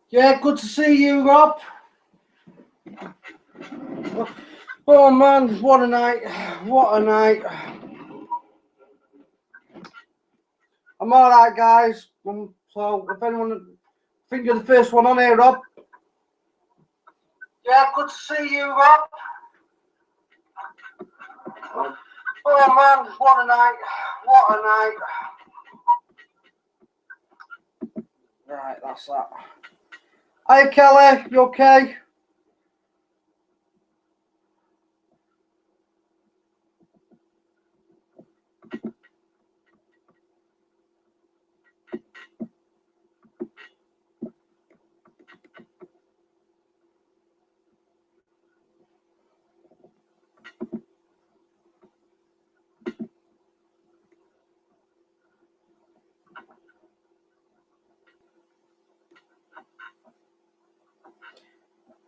Yeah, good to see you, Rob. Oh man, what a night! What a night! I'm all right, guys. So, if anyone, I think you're the first one on here, Rob. Yeah, good to see you, Rob. Oh man, what a night! What a night! Right, that's that. Hi, Kelly. You okay?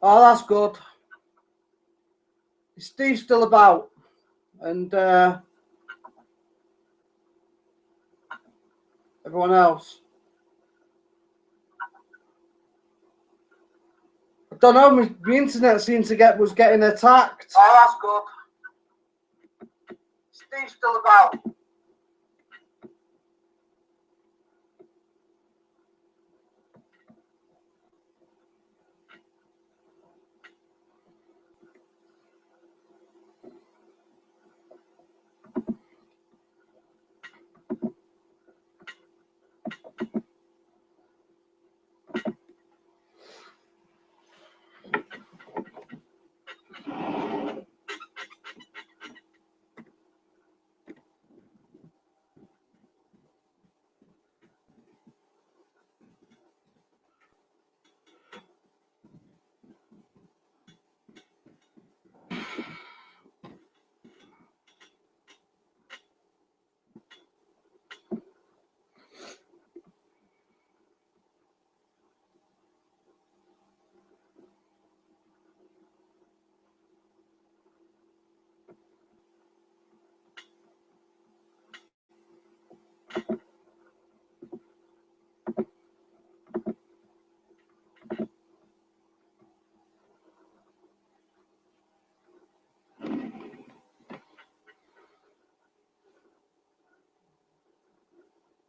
Oh, that's good. Is Steve still about? And everyone else? I don't know. My internet seems to was getting attacked. Oh, that's good. Steve's still about.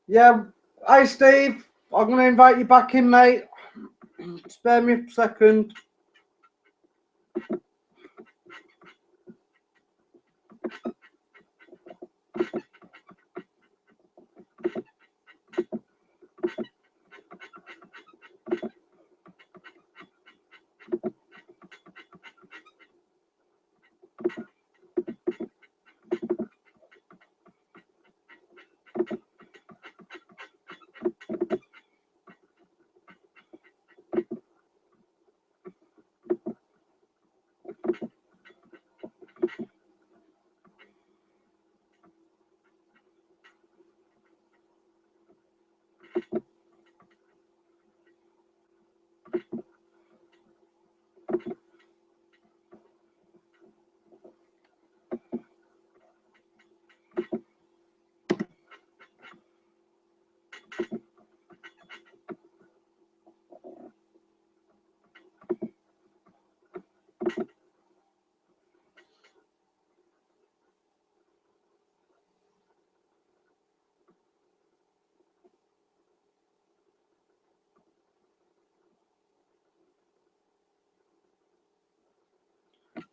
Yeah. Hi, Steve. I'm going to invite you back in, mate. Spare me a second.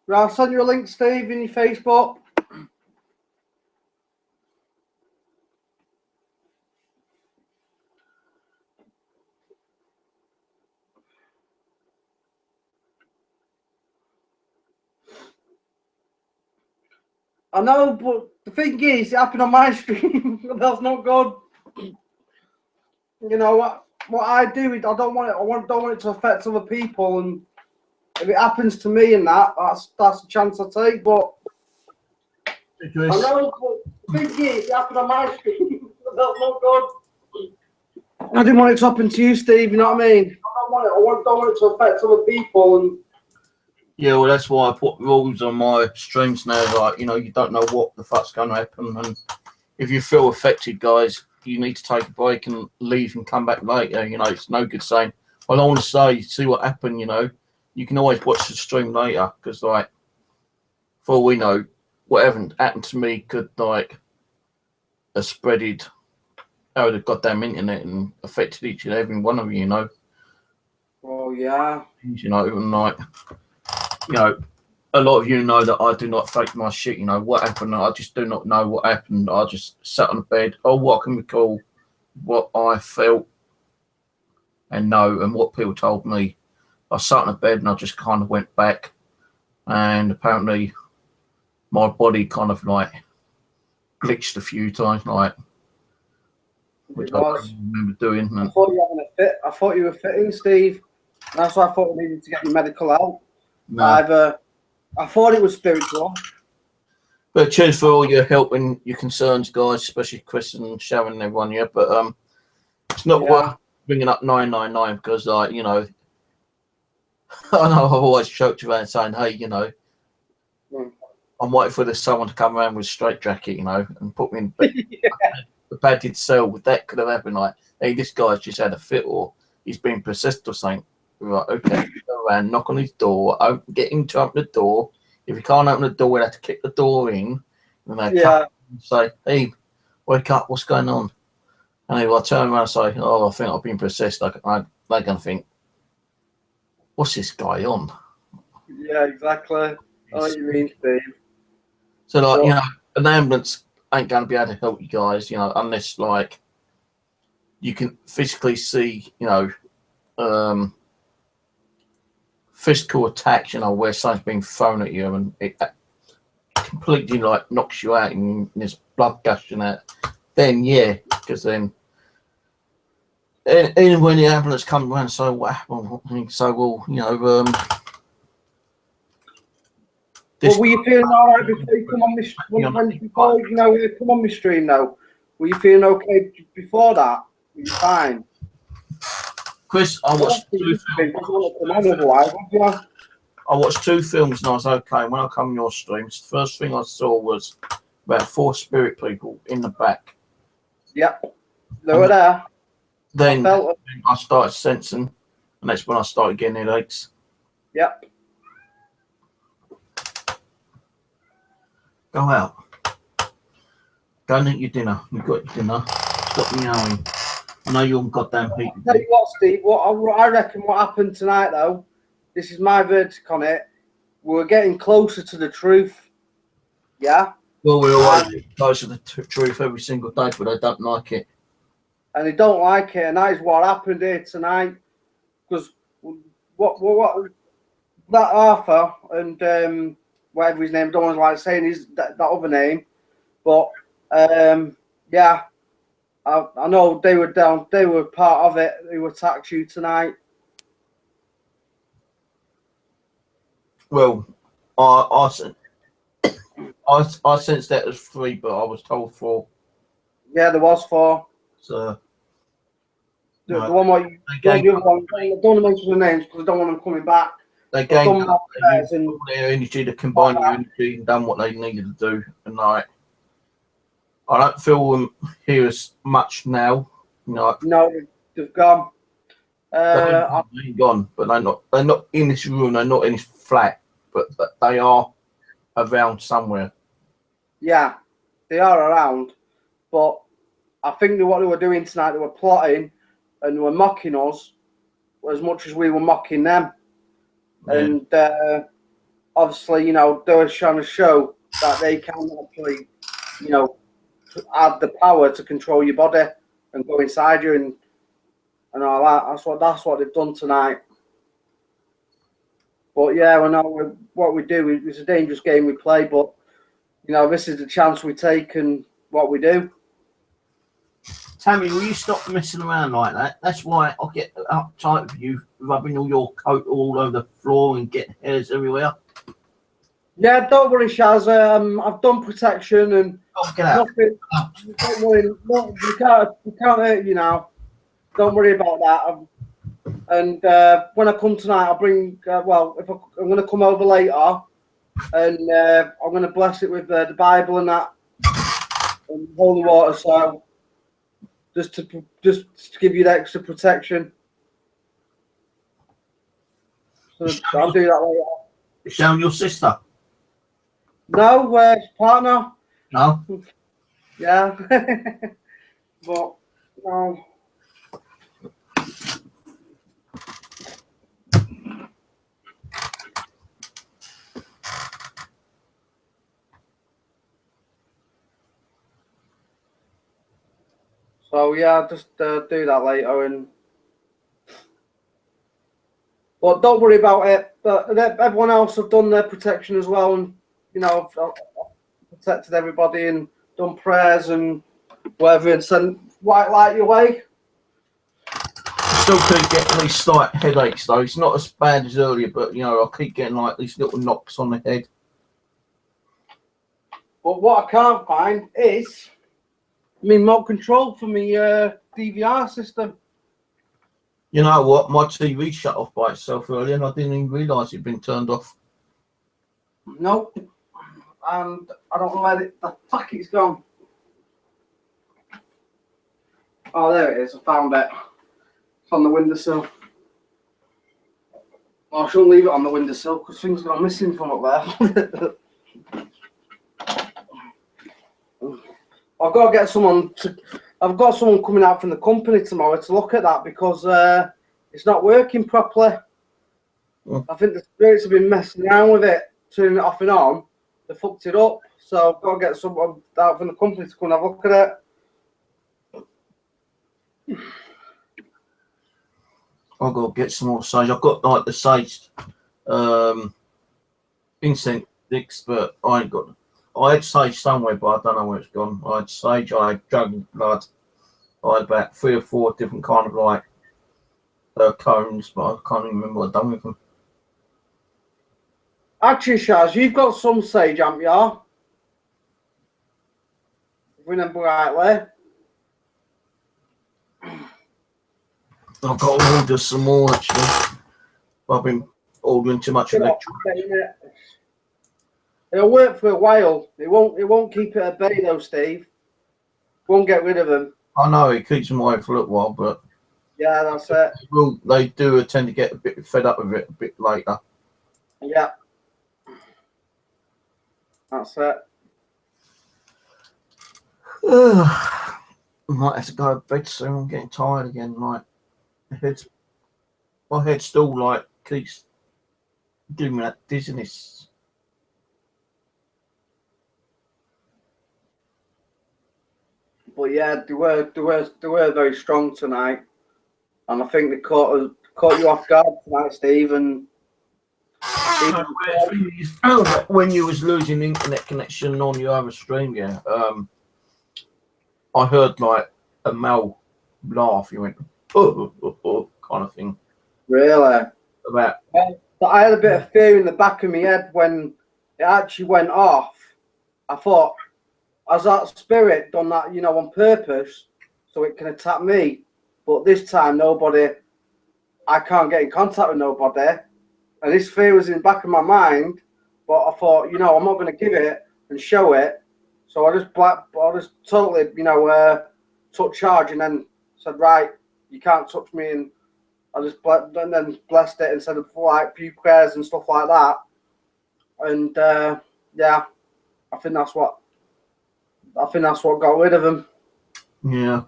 Right, I'll send you a link, Steve, in your Facebook. I know, but the thing is, it happened on my stream. That's not good. You know what I do is I don't want it to affect other people, and if it happens to me and that's a chance I take. But I know, but the thing is, it happened on my stream. That's not good. I didn't want it to happen to you, Steve. You know what I mean? I don't want it to affect other people, and yeah, well, that's why I put rules on my streams now. Like, you don't know what the fuck's going to happen, and if you feel affected, guys, you need to take a break and leave and come back later. It's no good saying, I don't want to say, see what happened, you know. You can always watch the stream later, because, like, for all we know, whatever happened to me could, like, have spreaded out the goddamn internet and affected each and every one of you, you know. Oh, yeah. You know, and, like, you know, a lot of you know that I do not fake my shit, you know. What happened, I just do not know what happened. I just sat on the bed. Oh, what can we call what I felt and know and what people told me. I sat on the bed and I just kind of went back, and apparently my body kind of like glitched a few times, like, which I don't remember doing. I thought you were having a fit. I thought you were fitting, Steve. That's why I thought we needed to get your medical help. No. I thought it was spiritual. But cheers for all your help and your concerns, guys, especially Chris and Sharon and everyone here. But it's not worth bringing up 999 because, like, you know, I know I've always joked around saying, hey, you know, I'm waiting for this someone to come around with a straight jacket, you know, and put me in the padded cell. That could have happened. Like, hey, this guy's just had a fit, or he's been possessed or something. Right, okay, go around, knock on his door, get him to open the door. If he can't open the door, we'll have to kick the door in. And they come and say, hey, wake up, what's going on? And if I turn around and say, oh, I think I've been possessed, they're going to think, what's this guy on? Yeah, exactly. I know what you mean, Steve. So, like, you know, an ambulance ain't going to be able to help you guys, you know, unless, like, you can physically see, you know, physical attacks, you know, where something's being thrown at you and it completely, like, knocks you out and there's blood gushing out, then, yeah, because then, and when the ambulance comes around, so what happened? So, well, you know, well, were you feeling all right before you come on this? Before you know, come on my stream now. Were you feeling okay before that? Were you fine? Chris, I watched two films. I watched two films and I was okay. When I come on your streams, the first thing I saw was about 4 spirit people in the back. Yep, they were there. Then I started sensing, and that's when I started getting headaches. Yep. Go out. Go and eat your dinner. You've got your dinner. Stop meowing. I know you're on goddamn heat. I'll tell you what, Steve, what I reckon what happened tonight, though, this is my verdict on it, we're getting closer to the truth. Yeah? Well, we're always closer to the truth every single day, but I don't like it. And they don't like it, and that is what happened here tonight. Because what that Arthur and whatever his name, don't want to like saying his that other name, but yeah, I know they were down, they were part of it. Who attacked you tonight? Well, I sensed that as 3, but I was told 4. Yeah, there was 4. So the one where you, I don't want to mention the names because I don't want them coming back. They gained all their energy to combine their energy and done what they needed to do. And like, I don't feel them here as much now. You know, no, they've gone. They're gone, but they're not in this room. They're not in this flat, but they are around somewhere. Yeah, they are around, but I think that what they were doing tonight, they were plotting and they were mocking us as much as we were mocking them. Yeah. And obviously, you know, they were trying to show that they can actually, you know, have the power to control your body and go inside you and all that. That's what they've done tonight. But yeah, we know what we do. It's a dangerous game we play, but you know, this is the chance we take and what we do. Tammy, will you stop messing around like that? That's why I'll get uptight with you, rubbing all your coat all over the floor and getting hairs everywhere. Yeah, don't worry, Shaz. I've done protection and nothing. Don't worry, we can't hurt you now. Don't worry about that. And when I come tonight, I'll bring. I'm going to come over later, and I'm going to bless it with the Bible and that, and holy water. So just to give you the extra protection. So I'll do that later. Is Sharon your sister? No, partner. No. Yeah. But no. So yeah, just do that later, but don't worry about it. But everyone else have done their protection as well, and I've protected everybody and done prayers and whatever, and sent white light your way. Still keep getting these slight headaches though. It's not as bad as earlier, but I keep getting like these little knocks on the head. But what I can't find is my remote control for my DVR system. You know what? My TV shut off by itself earlier, and I didn't even realise it'd been turned off. Nope. And I don't know where the fuck it's gone. Oh, there it is. I found it. It's on the windowsill. Well, I shouldn't leave it on the windowsill because things are missing from up there. I've got to get someone to. I've got someone coming out from the company tomorrow to look at that because it's not working properly. I think the spirits have been messing around with it, turning it off and on. They fucked it up, so I've got to get someone out from the company to come and have a look at it. I've got to get some more sage. I've got like the sage incense sticks, but I ain't got. I had sage somewhere, but I don't know where it's gone. I had sage, I had dragon blood, I had about 3 or 4 different kind of like cones, but I can't even remember what I've done with them. Actually, Shaz, you've got some sage, haven't you? If I remember rightly. I've got to order some more actually. I've been ordering too much electronics. It'll work for a while. It won't keep it at bay though, Steve. Won't get rid of them. I know it keeps them away for a little while, but yeah, that's it. They do tend to get a bit fed up with it a bit later. Yeah, that's it. I might have to go to bed soon. I'm getting tired again. Like my head still like keeps giving me that dizziness. But yeah, they were very strong tonight, and I think they caught you off guard tonight, Steve. And when you was losing internet connection on your other stream, yeah, I heard like a male laugh. You went oh, kind of thing. Really? About. But I had a bit of fear in the back of my head when it actually went off. I thought, has that spirit done that, on purpose so it can attack me? But this time, I can't get in contact with nobody. And this fear was in the back of my mind. But I thought, I'm not going to give it and show it. So I just totally, took charge and then said, right, you can't touch me. And I just blessed it and said like a few prayers and stuff like that. And yeah, I think that's what got rid of him. Yeah.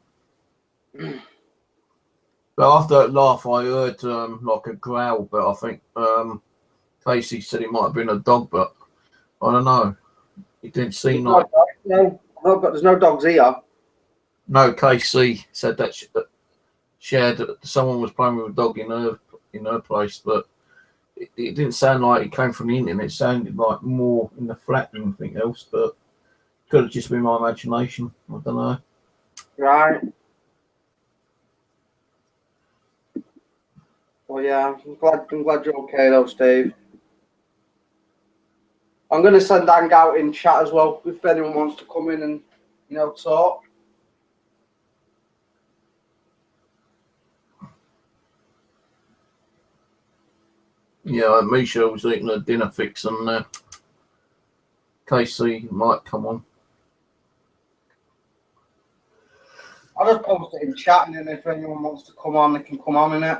But after that laugh, I heard like a growl, but I think Casey said it might have been a dog, but I don't know. It didn't seem like. No, there's no dogs here. No, Casey said that someone was playing with a dog in her place, but it didn't sound like it came from the internet. It sounded like more in the flat than anything else, but could have just been my imagination. I don't know. Right. Well, yeah, I'm glad you're okay though, Steve. I'm going to send Ang out in chat as well if anyone wants to come in and talk. Yeah, Misha was eating a dinner fix, and Casey might come on. I'll just post it in chat, and then if anyone wants to come on, they can come on in it.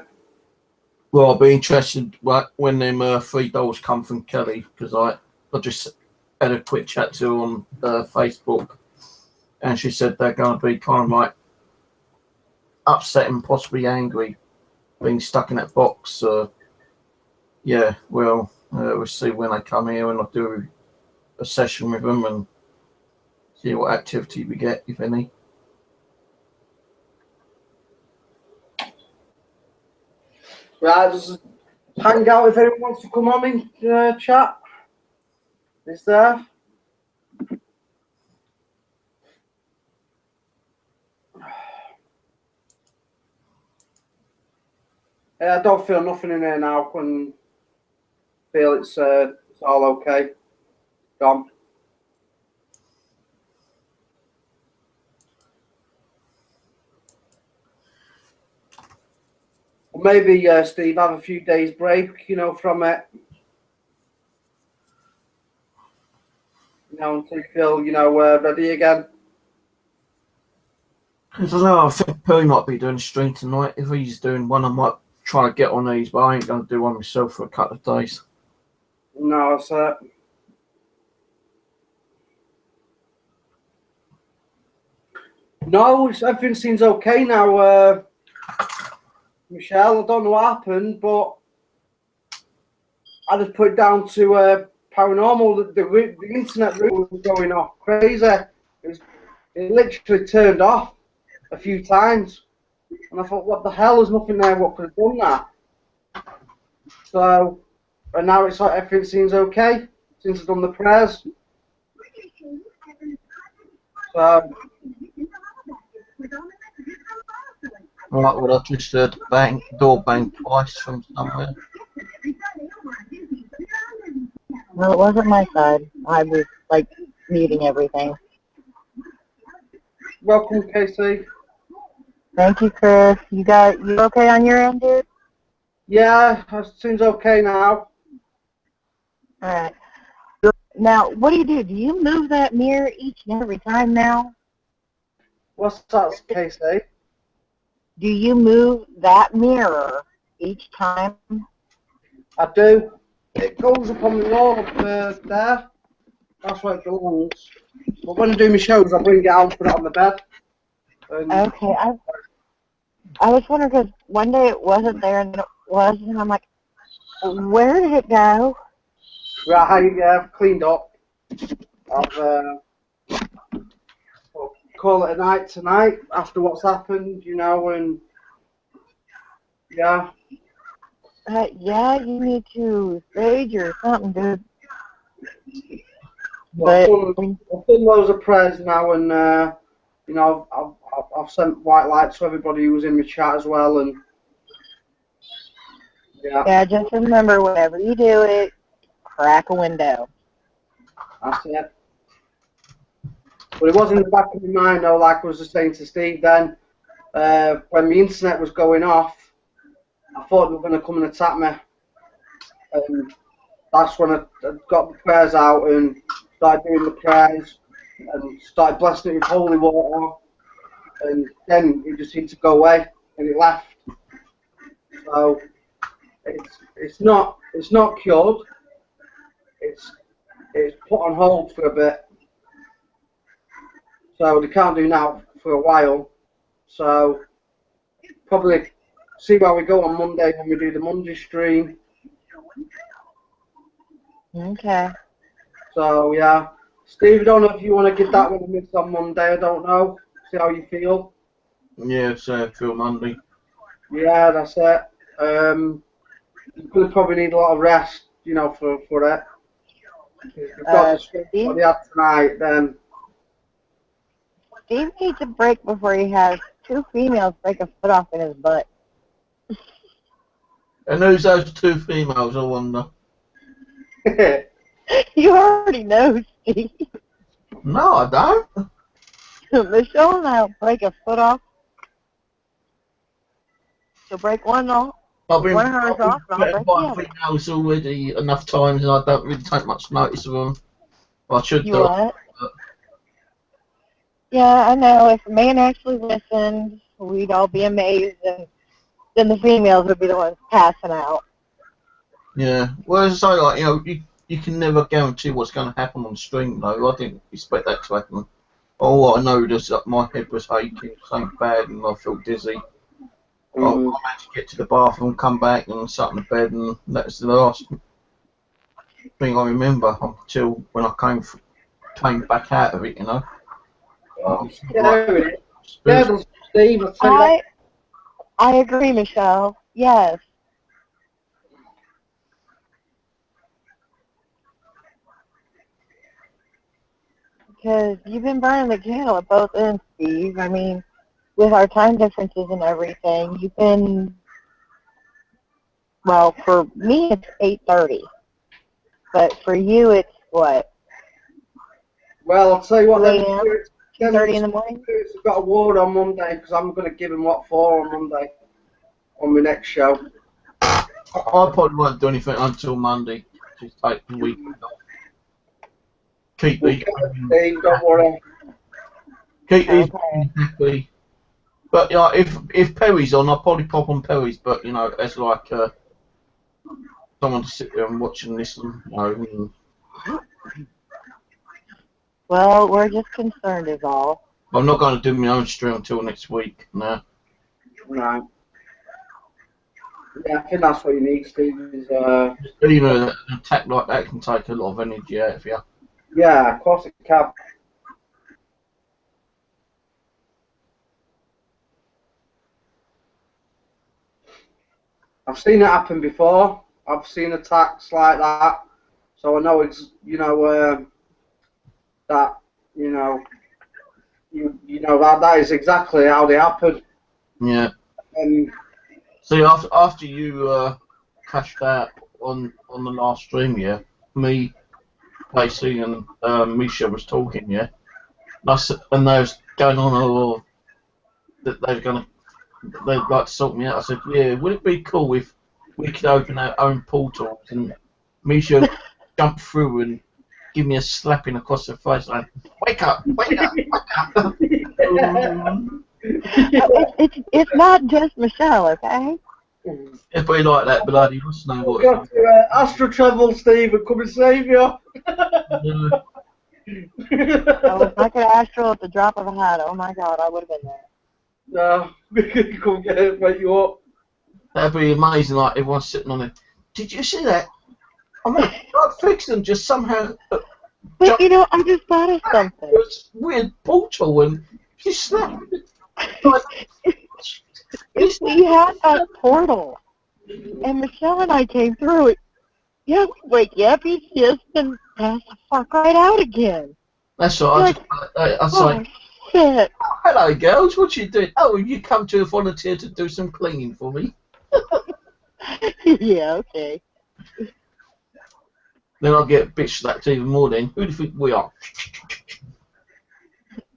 Well, I'll be interested when them 3 dolls come from Kelly, because I just had a quick chat to her on Facebook, and she said they're going to be kind of like upset and possibly angry being stuck in that box. Yeah, well, we'll see when they come here, and I'll do a session with them and see what activity we get, if any. Right, just hang out if anyone wants to come on in chat. Is there? Yeah, I don't feel nothing in here now. Can feel it's all okay. Gone. Maybe Steve, have a few days break, from it. Until you feel, ready again. I don't know, I think Perry might be doing a stream tonight. If he's doing one, I might try to get on these, but I ain't going to do one myself for a couple of days. No, it's no, everything seems okay now, Michelle. I don't know what happened, but I just put it down to paranormal. The internet room was going off crazy. It literally turned off a few times, and I thought, what the hell? There's nothing there. What could have done that? So, and now it's like everything seems okay since I've done the prayers. So. Right, well, I've just heard the door bang twice from somewhere. No, it wasn't my side. I was, like, muting everything. Welcome, Casey. Thank you, Chris. You okay on your end, dude? Yeah, it seems okay now. Alright. Now, what do? Do you move that mirror each and every time now? What's that, Casey? Do you move that mirror each time? I do. It goes up on the wall up there. That's where it belongs. But when I do my shows, I bring it out and put it on the bed. Okay, I was wondering because one day it wasn't there and then it was, and I'm like, where did it go? Right, yeah, I've cleaned up. I'll call it a night tonight after what's happened, and yeah. Yeah, you need to sage or something, dude. Well, I've done loads of prayers now, and I've sent white light to everybody who was in my chat as well, and yeah. Yeah, just remember, whenever you do it, crack a window. That's it. But it was in the back of my mind, though, like I was just saying to Steve then, when the internet was going off, I thought they were going to come and attack me. And that's when I got the prayers out and started doing the prayers and started blessing it with holy water. And then it just seemed to go away and it left. So it's not cured. It's put on hold for a bit. So they can't do now for a while. So probably see where we go on Monday when we do the Monday stream. Okay. So yeah, Steve, I don't know if you want to give that one a miss on Monday. I don't know. See how you feel. Yeah, so I feel Monday. Yeah, that's it. You're gonna probably need a lot of rest, for it. If you've got the strength what you had tonight, then. Steve needs a break before he has 2 females break a foot off in his butt. And who's those 2 females, I wonder? You already know, Steve. No, I don't. Michelle and I will break a foot off. She'll break one off. I've been one of hers off, and I'll break the other. females already enough times, and I don't really take much notice of them. I should You do. what? Yeah, I know. If a man actually listened, we'd all be amazed, and then the females would be the ones passing out. Yeah. Well, as I say, like, you know, you can never guarantee what's going to happen on the stream, though. I didn't expect that to happen. All I know is that my head was aching, something bad, and I felt dizzy. I managed to get to the bathroom, come back, and sat in the bed, and that was the last thing I remember until when I came back out of it, you know. Yeah, Steve, I agree, Michelle. Yes. Because you've been burning the candle at both ends, Steve. I mean, with our time differences and everything, you've been, well, for me it's 8:30. But for you it's what? Well, I'll tell you what, 2 then. a.m., 2:30 in the morning? I've got a word on Monday because I'm going to give him what for on Monday on my next show. I probably won't do anything until Monday. Just take the weekend off. Keep We'll the get it, Steve, don't worry. keep these happy. But yeah, if Perry's on, I'll probably pop on Perry's. But you know, as like someone to sit there and watch and listen. You know, Well, we're just concerned is all. I'm not going to do my own stream until next week. No. Right. Yeah, I think that's what you need, Steve. Is Even an attack like that can take a lot of energy out of you. yeah, of course it can. I've seen it happen before. I've seen attacks like that, so I know it's that you know that is exactly how they happen. Yeah. And See, after you cashed out on the last stream, yeah, me, Lacey, and Misha was talking, yeah, and they was going on that they'd like to sort me out. I said, yeah, would it be cool if we could open our own portals and Misha jump through and give me a slapping across the face like, wake up, wake up, wake up. It's not just Michelle, okay? It'd be like that, bloody, what's the name? We've got to astro travel, Steve, and come and save you. Oh, if I could astral at the drop of a hat, oh my God, I would have been there. No, we could come get it, wake you up. That'd be amazing, like everyone's sitting on it. Did you see that? I mean, like Fixon just somehow. But you know, I just thought of something. It was weird portal and she snapped. If we had that portal, and Michelle and I came through it, yeah, we'd wake you up, you'd just and pass the fuck right out again. That's right. I was like, shit. oh, hello, girls. What you doing? Oh, you come to volunteer to do some cleaning for me? Yeah, okay. Then I'll get bitch slapped even more. Then who do you think we are?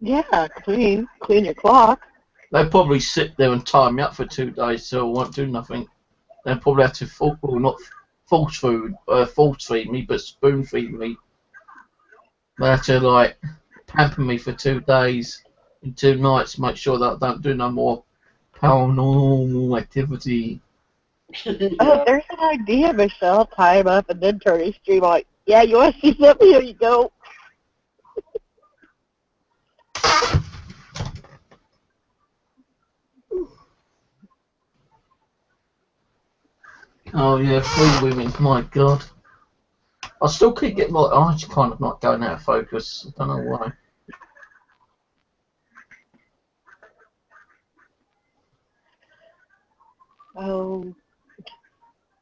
Yeah, clean your clock. They'll probably sit there and tie me up for 2 days, so I won't do nothing. They'll probably have to not force feed me, but spoon feed me. They have to like pamper me for 2 days and 2 nights, make sure that I don't do no more paranormal activity. Oh, there's an idea, Michelle. Tie him up and then turn his stream like, yeah, you want to see something? Here you go. Oh yeah, 3 women, my God. I still keep getting my eyes kind of not going out of focus. I don't know why. Oh,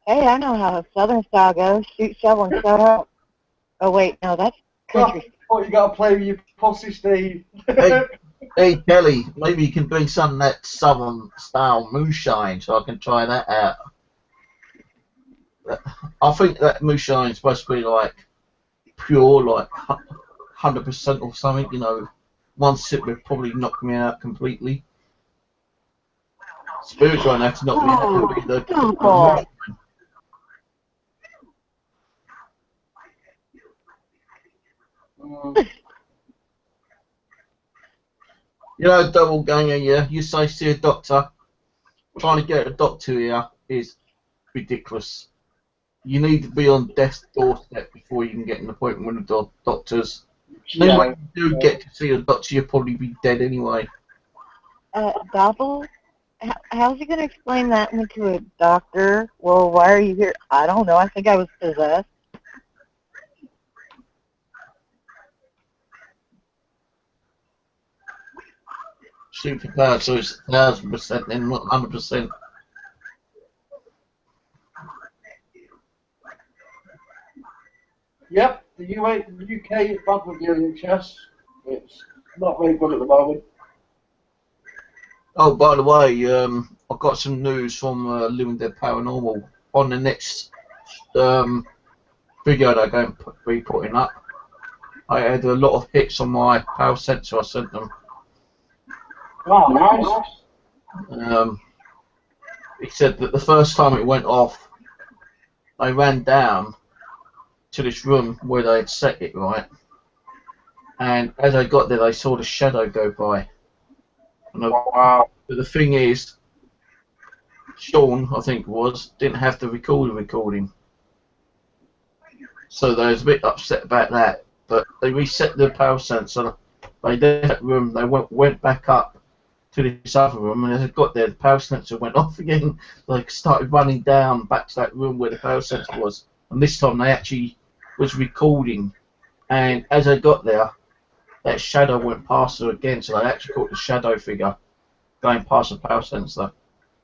hey, I know how Southern style goes. Shoot, shovel, and shut up. Oh, wait, no, that's country. Oh, you got to play with your pussy, Steve. Hey, Kelly, maybe you can bring some of that Southern style moonshine so I can try that out. I think that moonshine is supposed to be like pure, like 100% or something. You know, one sip would probably knock me out completely. Spirits won't have to knock me out. It'll be the moonshine. You know, double ganger, yeah. You say, see a doctor. trying to get a doctor here is ridiculous. You need to be on death's doorstep before you can get an appointment with the doctors. Yeah. Anyway, you do get to see a doctor, you'll probably be dead anyway. Doppel, how's he going to explain that one to a doctor? Well, why are you here? I don't know. I think I was possessed. Superpower, so it's 1,000% then, not 100%. Yep, the UK is bad with the NHS. It's not very good at the moment. Oh, by the way, I got some news from Living Dead Paranormal on the next video they're going to be putting up. I had a lot of hits on my power sensor I sent them. Oh, nice. He said that the first time it went off, they ran down to this room where they had set it, right? And as I got there, they saw the shadow go by. And Wow. but the thing is, Sean, I think it was, didn't have the recorder recording. So they was a bit upset about that. But they reset the power sensor. They left that room. They went back up to this other room, and as I got there, the power sensor went off again. They started running down back to that room where the power sensor was. And this time they actually was recording. And as I got there, that shadow went past her again. So they actually caught the shadow figure going past the power sensor.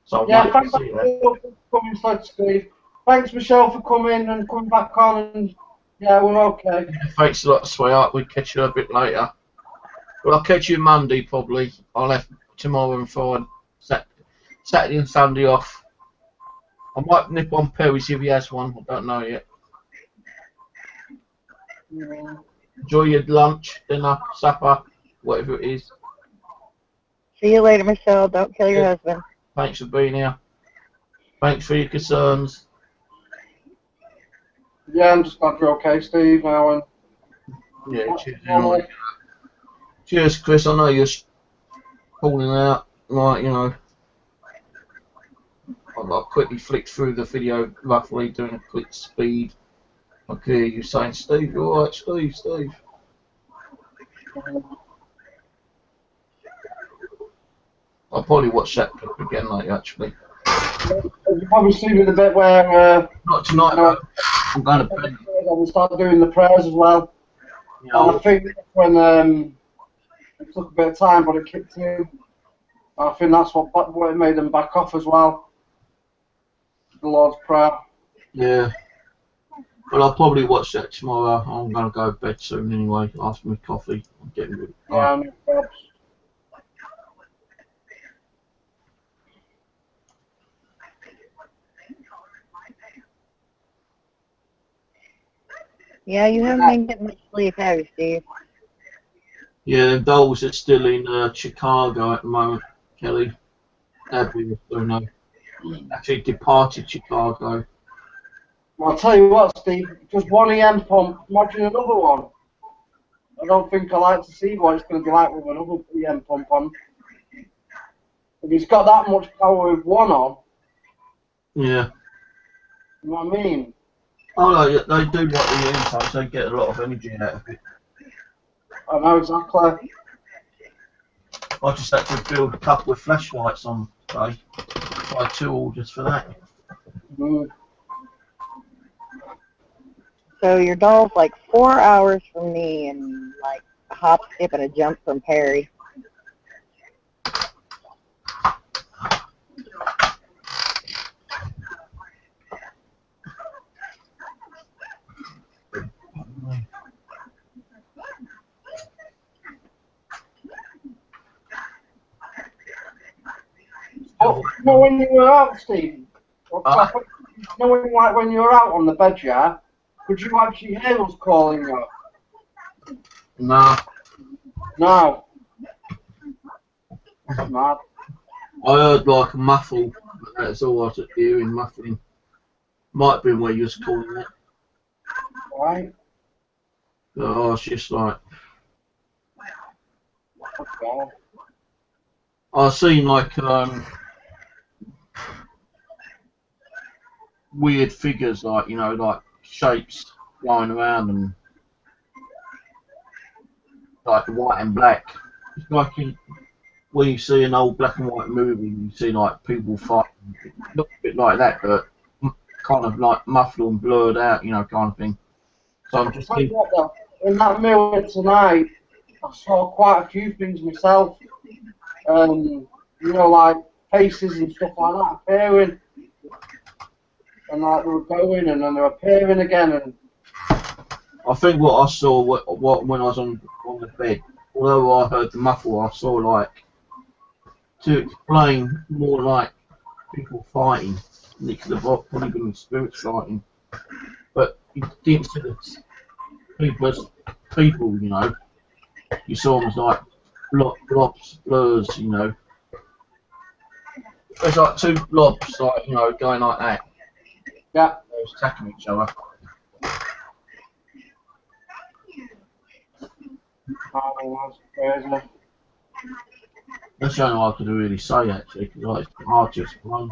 So I Yeah, wanted thanks to see that. for coming, Fred, Steve. Thanks, Michelle, for coming and coming back on. And yeah, we're okay. Thanks a lot, sweetheart. We'll catch you a bit later. Well, I'll catch you Monday probably. I'll have tomorrow and Friday, Saturday and Sunday off. I might nip on Perry's if he has one. I don't know yet. Enjoy your lunch, dinner, supper, whatever it is. See you later, Michelle. Don't kill your Yeah. husband. Thanks for being here. Thanks for your concerns. Yeah, I'm just glad you're okay, Steve, now. And Yeah, cheers. Anyway. Cheers, Chris. I know you're calling out, like, you know. I'll quickly flick through the video roughly, doing a quick speed. I can hear you saying, Steve, you alright, Steve? I'll probably watch that clip again later, actually. you probably see me the bit where Not tonight, though. I'm going to bed. we start doing the prayers as well. You And I know, think when it took a bit of time, but it kicked in. I think that's what made them back off as well. The Lord's Prayer. yeah. But I'll probably watch that tomorrow. I'm going to go to bed soon anyway, after my coffee. I'm getting good. Yeah, no probs. Yeah, you haven't been getting much sleep, have you, Steve? Yeah, the dolls are still in Chicago at the moment, Kelly. Everyone don't know. Actually departed Chicago. Well, I'll tell you what, Steve, just one EM pump, imagine another one. I don't think I like to see what it's going to be like with another EM pump on. If he's got that much power with one on, Yeah. you know what I mean? Oh no, yeah, they do like the impulse, they get a lot of energy out of it. I know exactly. I just had to build a couple of flashlights on today. Buy 2 orders for that. Mm. So your doll's like 4 hours from me and like a hop, skip, and a jump from Perry. Oh, you know when you were out, Steve? You know when you were out on the bed, yeah? Could you actually hear us calling you? Nah. No. That's mad. I heard like a muffle, but that's all I was hearing, muffling. Might have been where you was calling it. Right? But I was just like, Okay. I seen like weird figures, like, you know, like shapes flying around and like white and black. It's like when you see an old black and white movie, you see like people fighting. It looks a bit like that, but kind of like muffled and blurred out, you know, kind of thing. So I'm just thinking, in that mirror tonight, I saw quite a few things myself. You know, like faces and stuff like that appearing, and like they were going and then they were appearing again. And I think what I saw when I was on the bed, although I heard the muffle, I saw like, to explain, more like people fighting. It could have probably been spirits fighting, but you didn't see the people as people, you know. You saw them as like blobs, blurs, you know. There's like two blobs, like, you know, going like that. yeah, They was attacking each other. oh, that's crazy. That's the only one I could really say, actually, because like, it's hard to explain.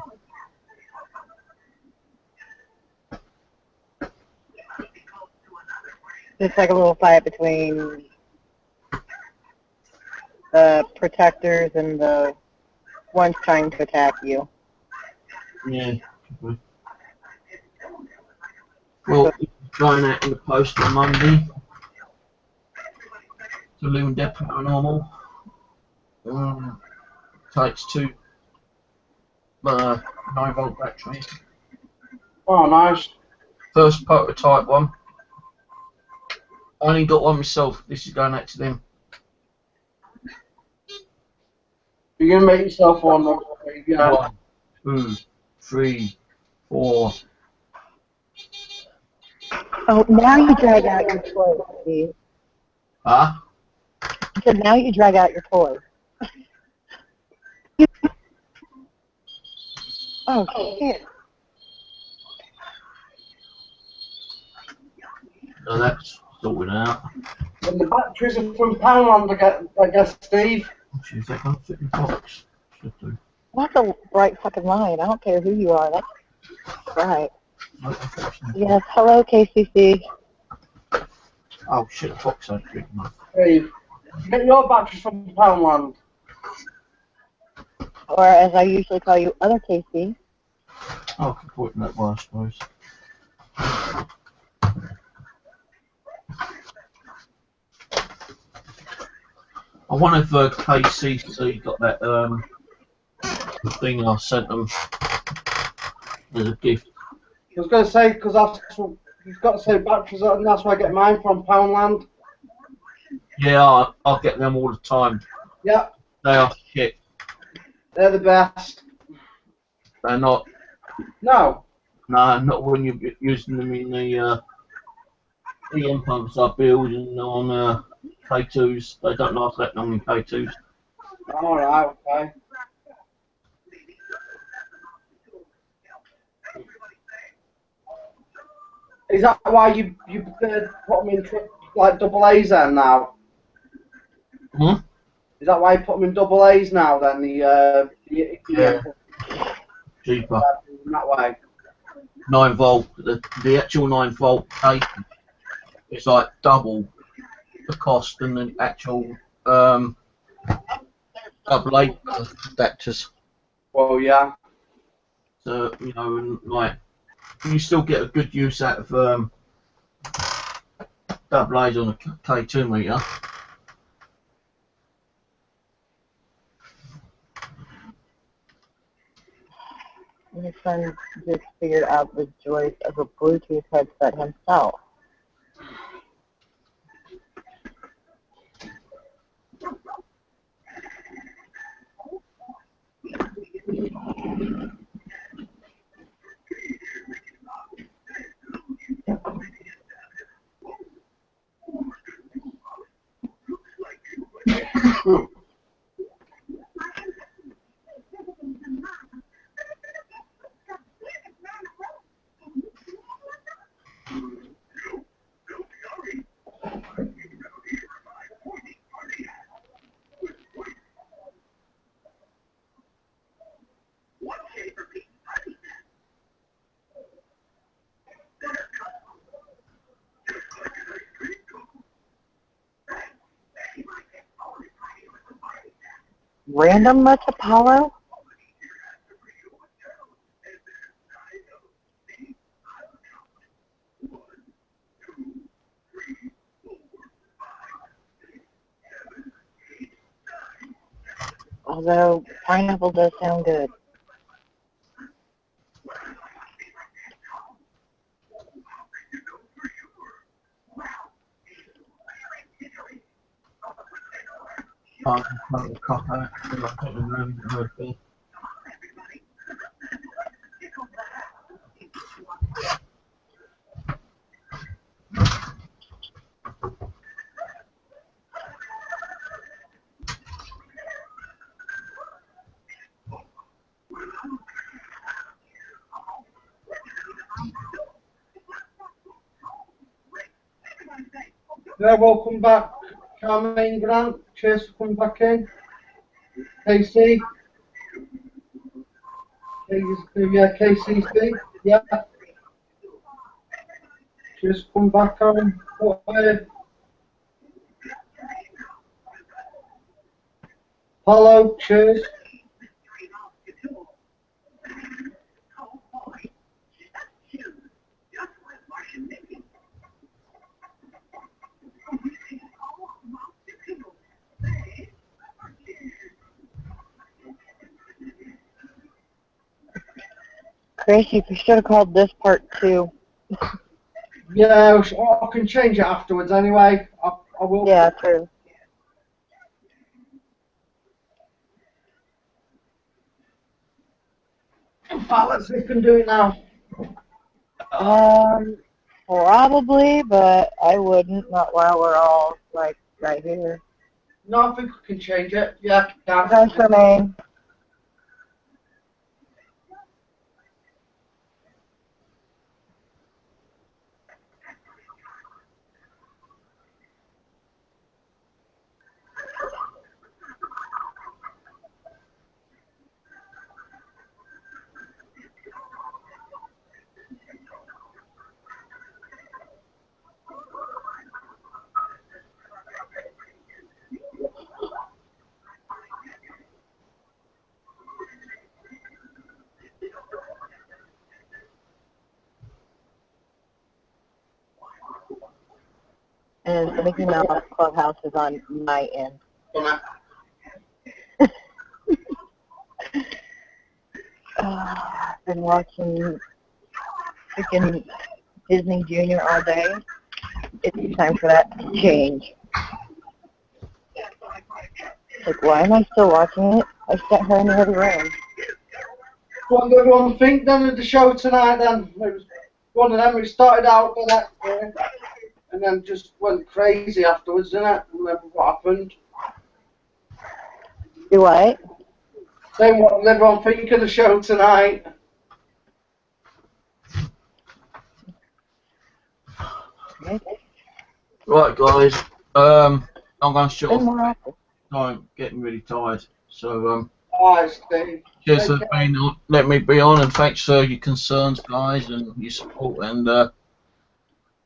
It's like a little fight between the protectors and the ones trying to attack you. Yeah. Well, going out in the post on Monday to Living Dead Paranormal. Takes two 9-volt batteries. Oh, nice. First prototype one. I only got one myself. This is going out to them. You're gonna make yourself one. Yeah. 1, 2, 3, 4. Oh, now you drag out your toy, Steve. Huh? I said, now you drag out your toy. Oh, shit. So that's sorted out. And the batteries are from Poundland, I guess, Steve. Actually, is that going to fit in the box? Should do. That's a bright fucking line. I don't care who you are. That's right. Yes, hello, KCC. Oh shit, the box ain't big enough. Steve, get your batteries from Poundland. Or as I usually call you, other KC. Oh, I can put it in that way, I suppose. I wonder if KCC got that thing I sent them as a gift. I was going to say, because you've got to say batteries, and that's where I get mine from, Poundland. Yeah, I'll get them all the time. Yeah. They are shit. They're the best. They're not. No. No, not when you're using them in the EM pumps I build and on K2s. They don't last that long in K2s. Alright, okay. Is that why you put them in like double A's then now? Hmm? Is that why you put them in double A's now then? Yeah. Cheaper. In that way. 9-volt. The actual 9-volt cable is like double the cost than the actual double A adapters. Well, yeah. So, you know, and, like, you still get a good use out of double A's on a K2 meter. My son just figured out the joys of a Bluetooth headset himself. random much Apollo? Although pineapple does sound good. Yeah, welcome back, Charmaine Grant. Cheers for coming back in. KC. Yeah, KCC. Yeah. Cheers for coming back on. Hello, cheers. Chris, you should have called this part 2. Yeah, I can change it afterwards anyway. I will. Yeah, true. In fact, let's see if we can do it now. Probably, but I wouldn't, not while we're all, like, right here. No, I think we can change it. Yeah, I can. Thanks, Charmaine. And the Mickey Mouse Clubhouse is on my end. I've been watching freaking Disney Junior all day. It's time for that to change. Like, why am I still watching it? I sent her in the other room. What did everyone think then of the show tonight then? It was one of them, it started out with that and then just went crazy afterwards, didn't it? Remember what happened? Do what? Then what did everyone think of the show tonight? Right, guys. I'm going to shut Been off. more active. I'm getting really tired. So, Hi, Steve. cheers for being on, let me be on, and thanks for your concerns, guys, and your support. And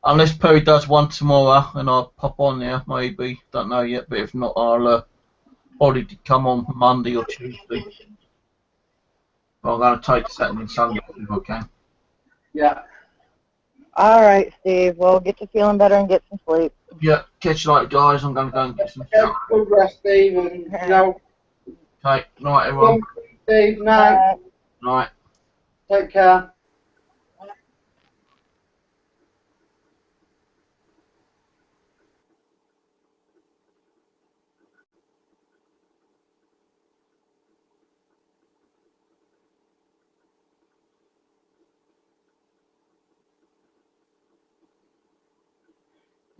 unless Perry does one tomorrow, and I'll pop on there, maybe. Don't know yet, but if not, I'll probably come on Monday or Tuesday. But I'm going to take Saturday and Sunday off if I can. Yeah. All right, Steve. Well, get to feeling better and get some sleep. Yeah, catch you later, guys. I'm going to go and get some Get good rest, Steve, and you know. Okay, night, everyone. Steve, night. Night. Take care.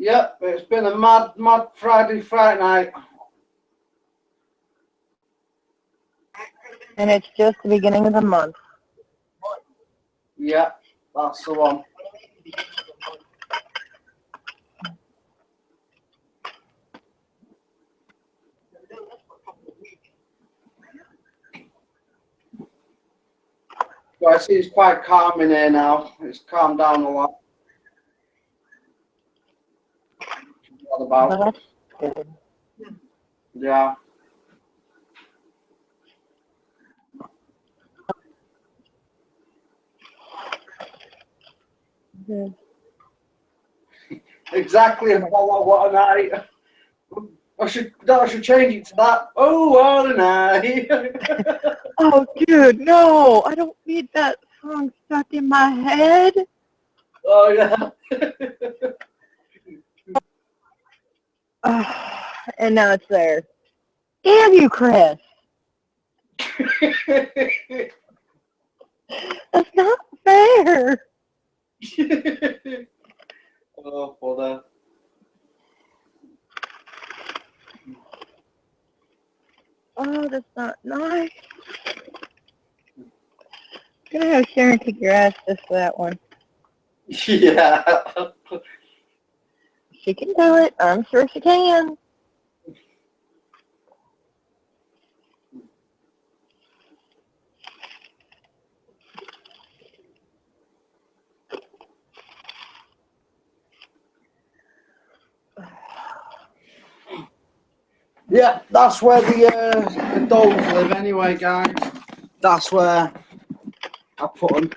Yep, it's been a mad Friday night. And it's just the beginning of the month. Yeah, that's the one. Well, I see it's quite calm in here now. It's calmed down a lot. What about? Well, that's good. Yeah. this? Exactly. What a night. I should change it to that. Oh, what a night. Oh, dude, no. I don't need that song stuck in my head. Oh, yeah. And now it's there. Damn you, Chris. That's not fair. Oh, bother. Oh, that's not nice. I'm gonna have Sharon kick your ass just for that one. Yeah. She can do it. I'm sure she can. Yeah, that's where the dogs live anyway, guys. That's where I put them.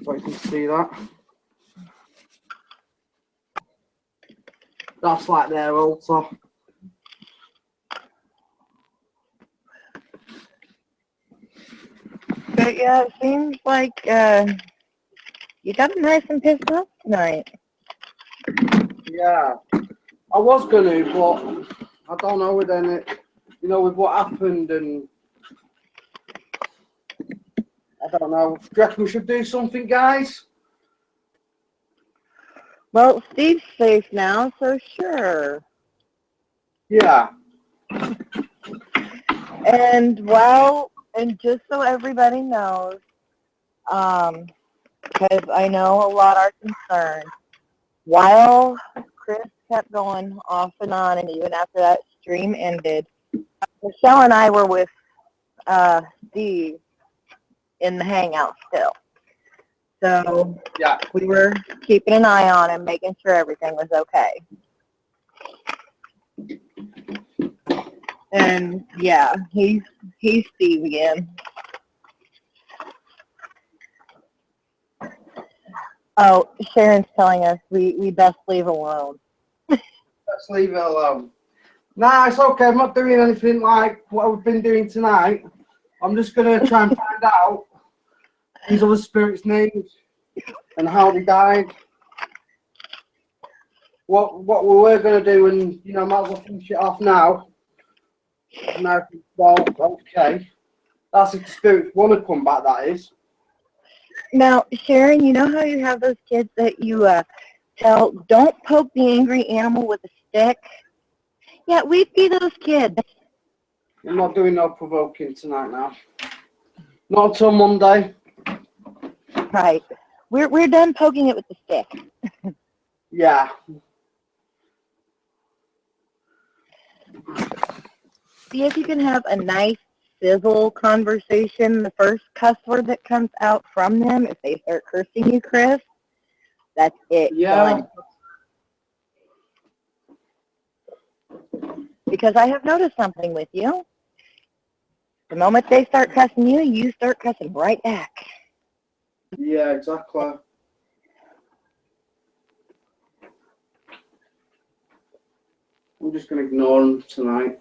So you can see that. That's like their altar. But yeah, it seems like you got them nice and pissed off tonight. Yeah, I was gonna, but I don't know. With then it, you know, with what happened, and I don't know. Do you reckon we should do something, guys? Well, Steve's safe now, so sure. Yeah. And well, and just so everybody knows, because I know a lot are concerned, while Chris kept going off and on, and even after that stream ended, Michelle and I were with Steve in the hangout still. So Yeah. we were keeping an eye on him, making sure everything was okay. And yeah, he's Steve again. Oh, Sharon's telling us we best leave alone. Let's leave it alone. Nah, it's okay. I'm not doing anything like what we've been doing tonight. I'm just gonna try and find out these other spirits' names and how they died. What we were gonna do, and you know, might as well finish it off now. Now, well, okay. That's if the spirits want to come back. That is. Now, Sharon, you know how you have those kids that you tell, don't poke the angry animal with a stick? Yeah, we'd be those kids. I'm not doing no provoking tonight now. Not until Monday. Right. We're done poking it with the stick. Yeah. See if you can have a nice civil conversation. The first cuss word that comes out from them, if they start cursing you, Chris, that's it. Yeah. Done. Because I have noticed something with you. The moment they start cussing you, you start cussing right back. Yeah, exactly. I'm just going to ignore them tonight.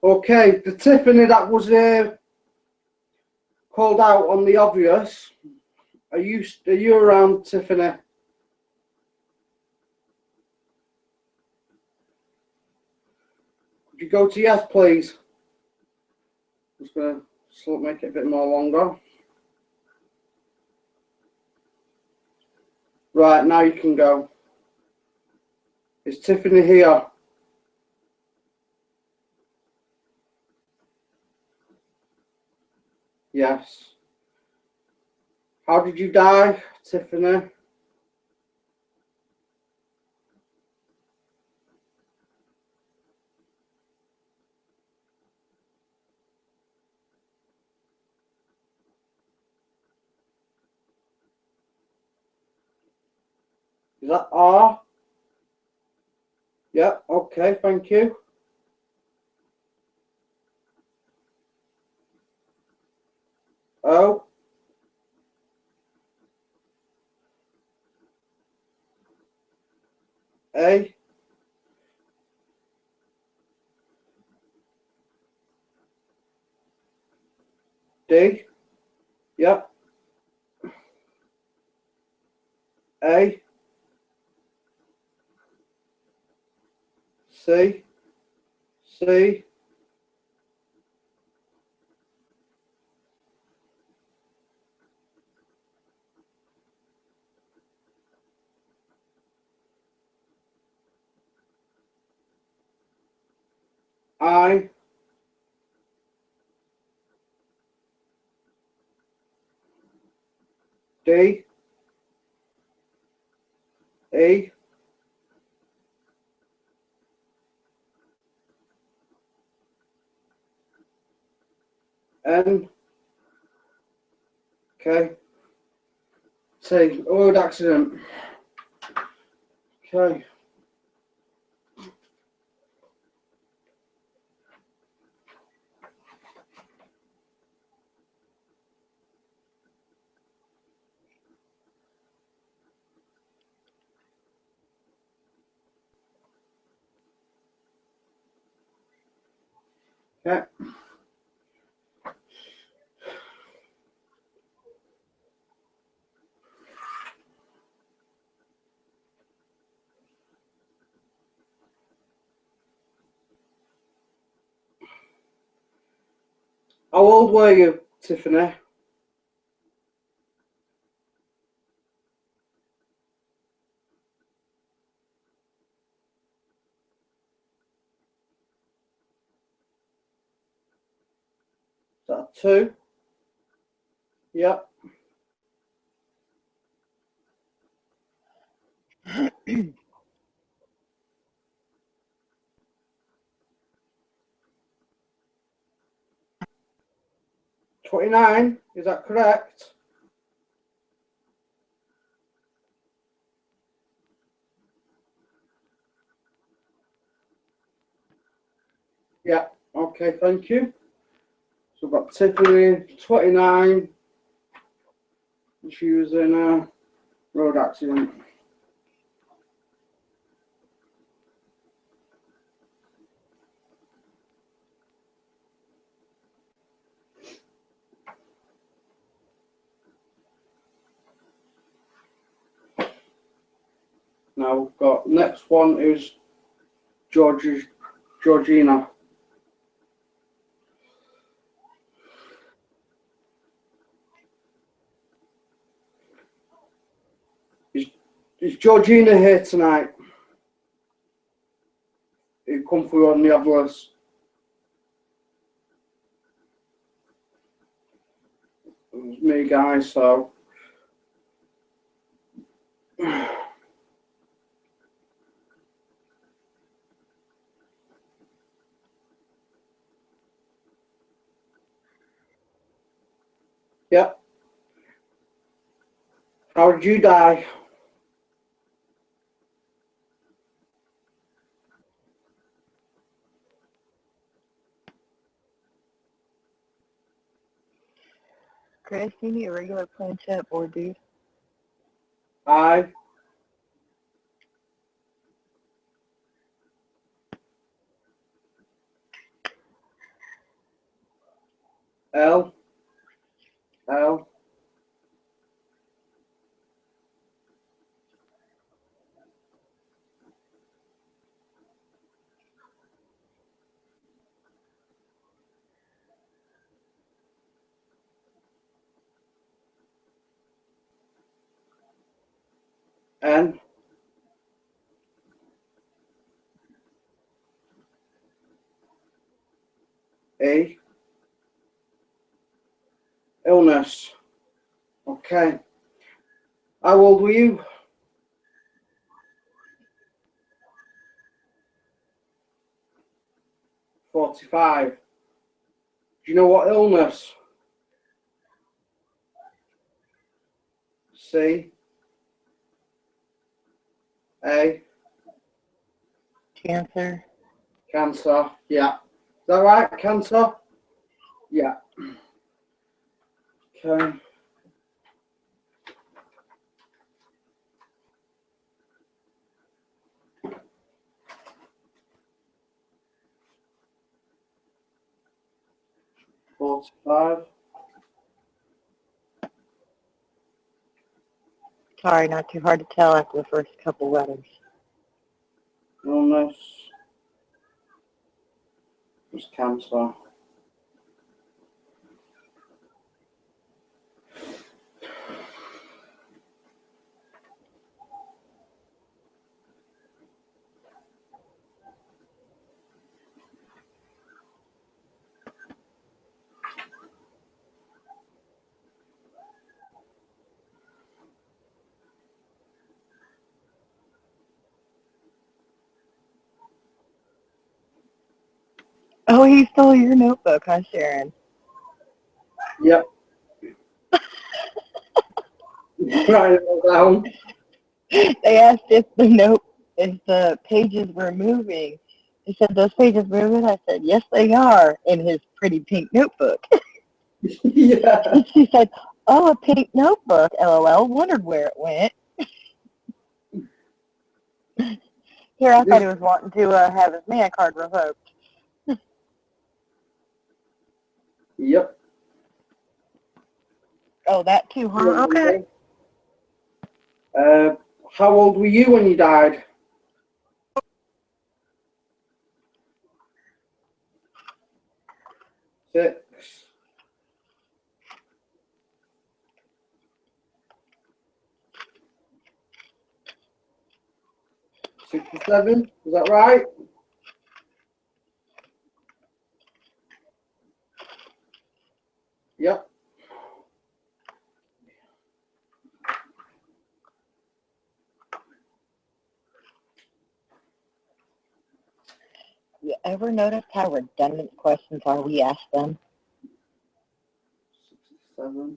Okay, the Tiffany that was called out on the obvious. Are you around, Tiffany? Could you go to yes, please? Just gonna make it a bit more longer. Right, now you can go. Is Tiffany here? Yes. How did you die, Tiffany? Is that R? Yeah, okay, thank you. O. A. D. Yeah. A. C. C. I. D. E. N. Okay. T. Road accident. Okay. Okay. How old were you, Tiffany? Is that 2? Yep. Okay. 29, is that correct? Yeah, okay, thank you. So we've got Tiffany, 29. She was in a road accident. Now we've got next one is Georgina. Is Georgina here tonight? Who come through on the obelisk? It was me, guys, so. Yeah. How did you die? Chris, you need a regular planchette board, dude. I. L. L. N. A. illness. Okay. How old were you? 45. Do you know what illness? C. A. Cancer. Cancer. Yeah. Is that right? Cancer? Yeah. Okay. $45. Sorry, not too hard to tell after the first couple letters. Illness. It's cancer. Oh, he stole your notebook, huh, Sharon? Yep. Write it all down. They asked if the pages were moving. He said, those pages moving? I said, yes, they are, in his pretty pink notebook. Yeah. She said, oh, a pink notebook, LOL, wondered where it went. Here, I thought he was wanting to have his man card revoked. Yep. Oh, that too, huh? Okay. How old were you when you died? Six. 67. Is that right? Yep. You ever notice how redundant questions are we ask them? 67.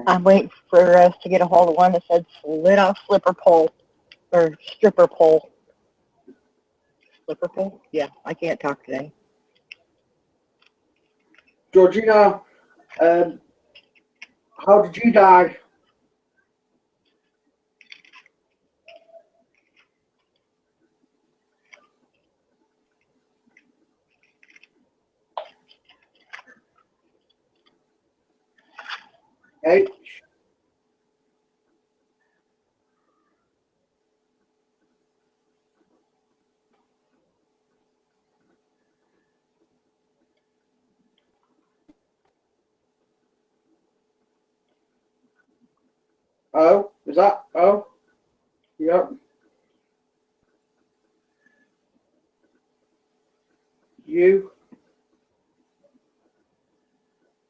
I'm waiting for us to get a hold of one that said slid off slipper pole or stripper pole. Slipper pole? Yeah, I can't talk today. Georgina, how did you die? H. O. Is that O? Yep. U.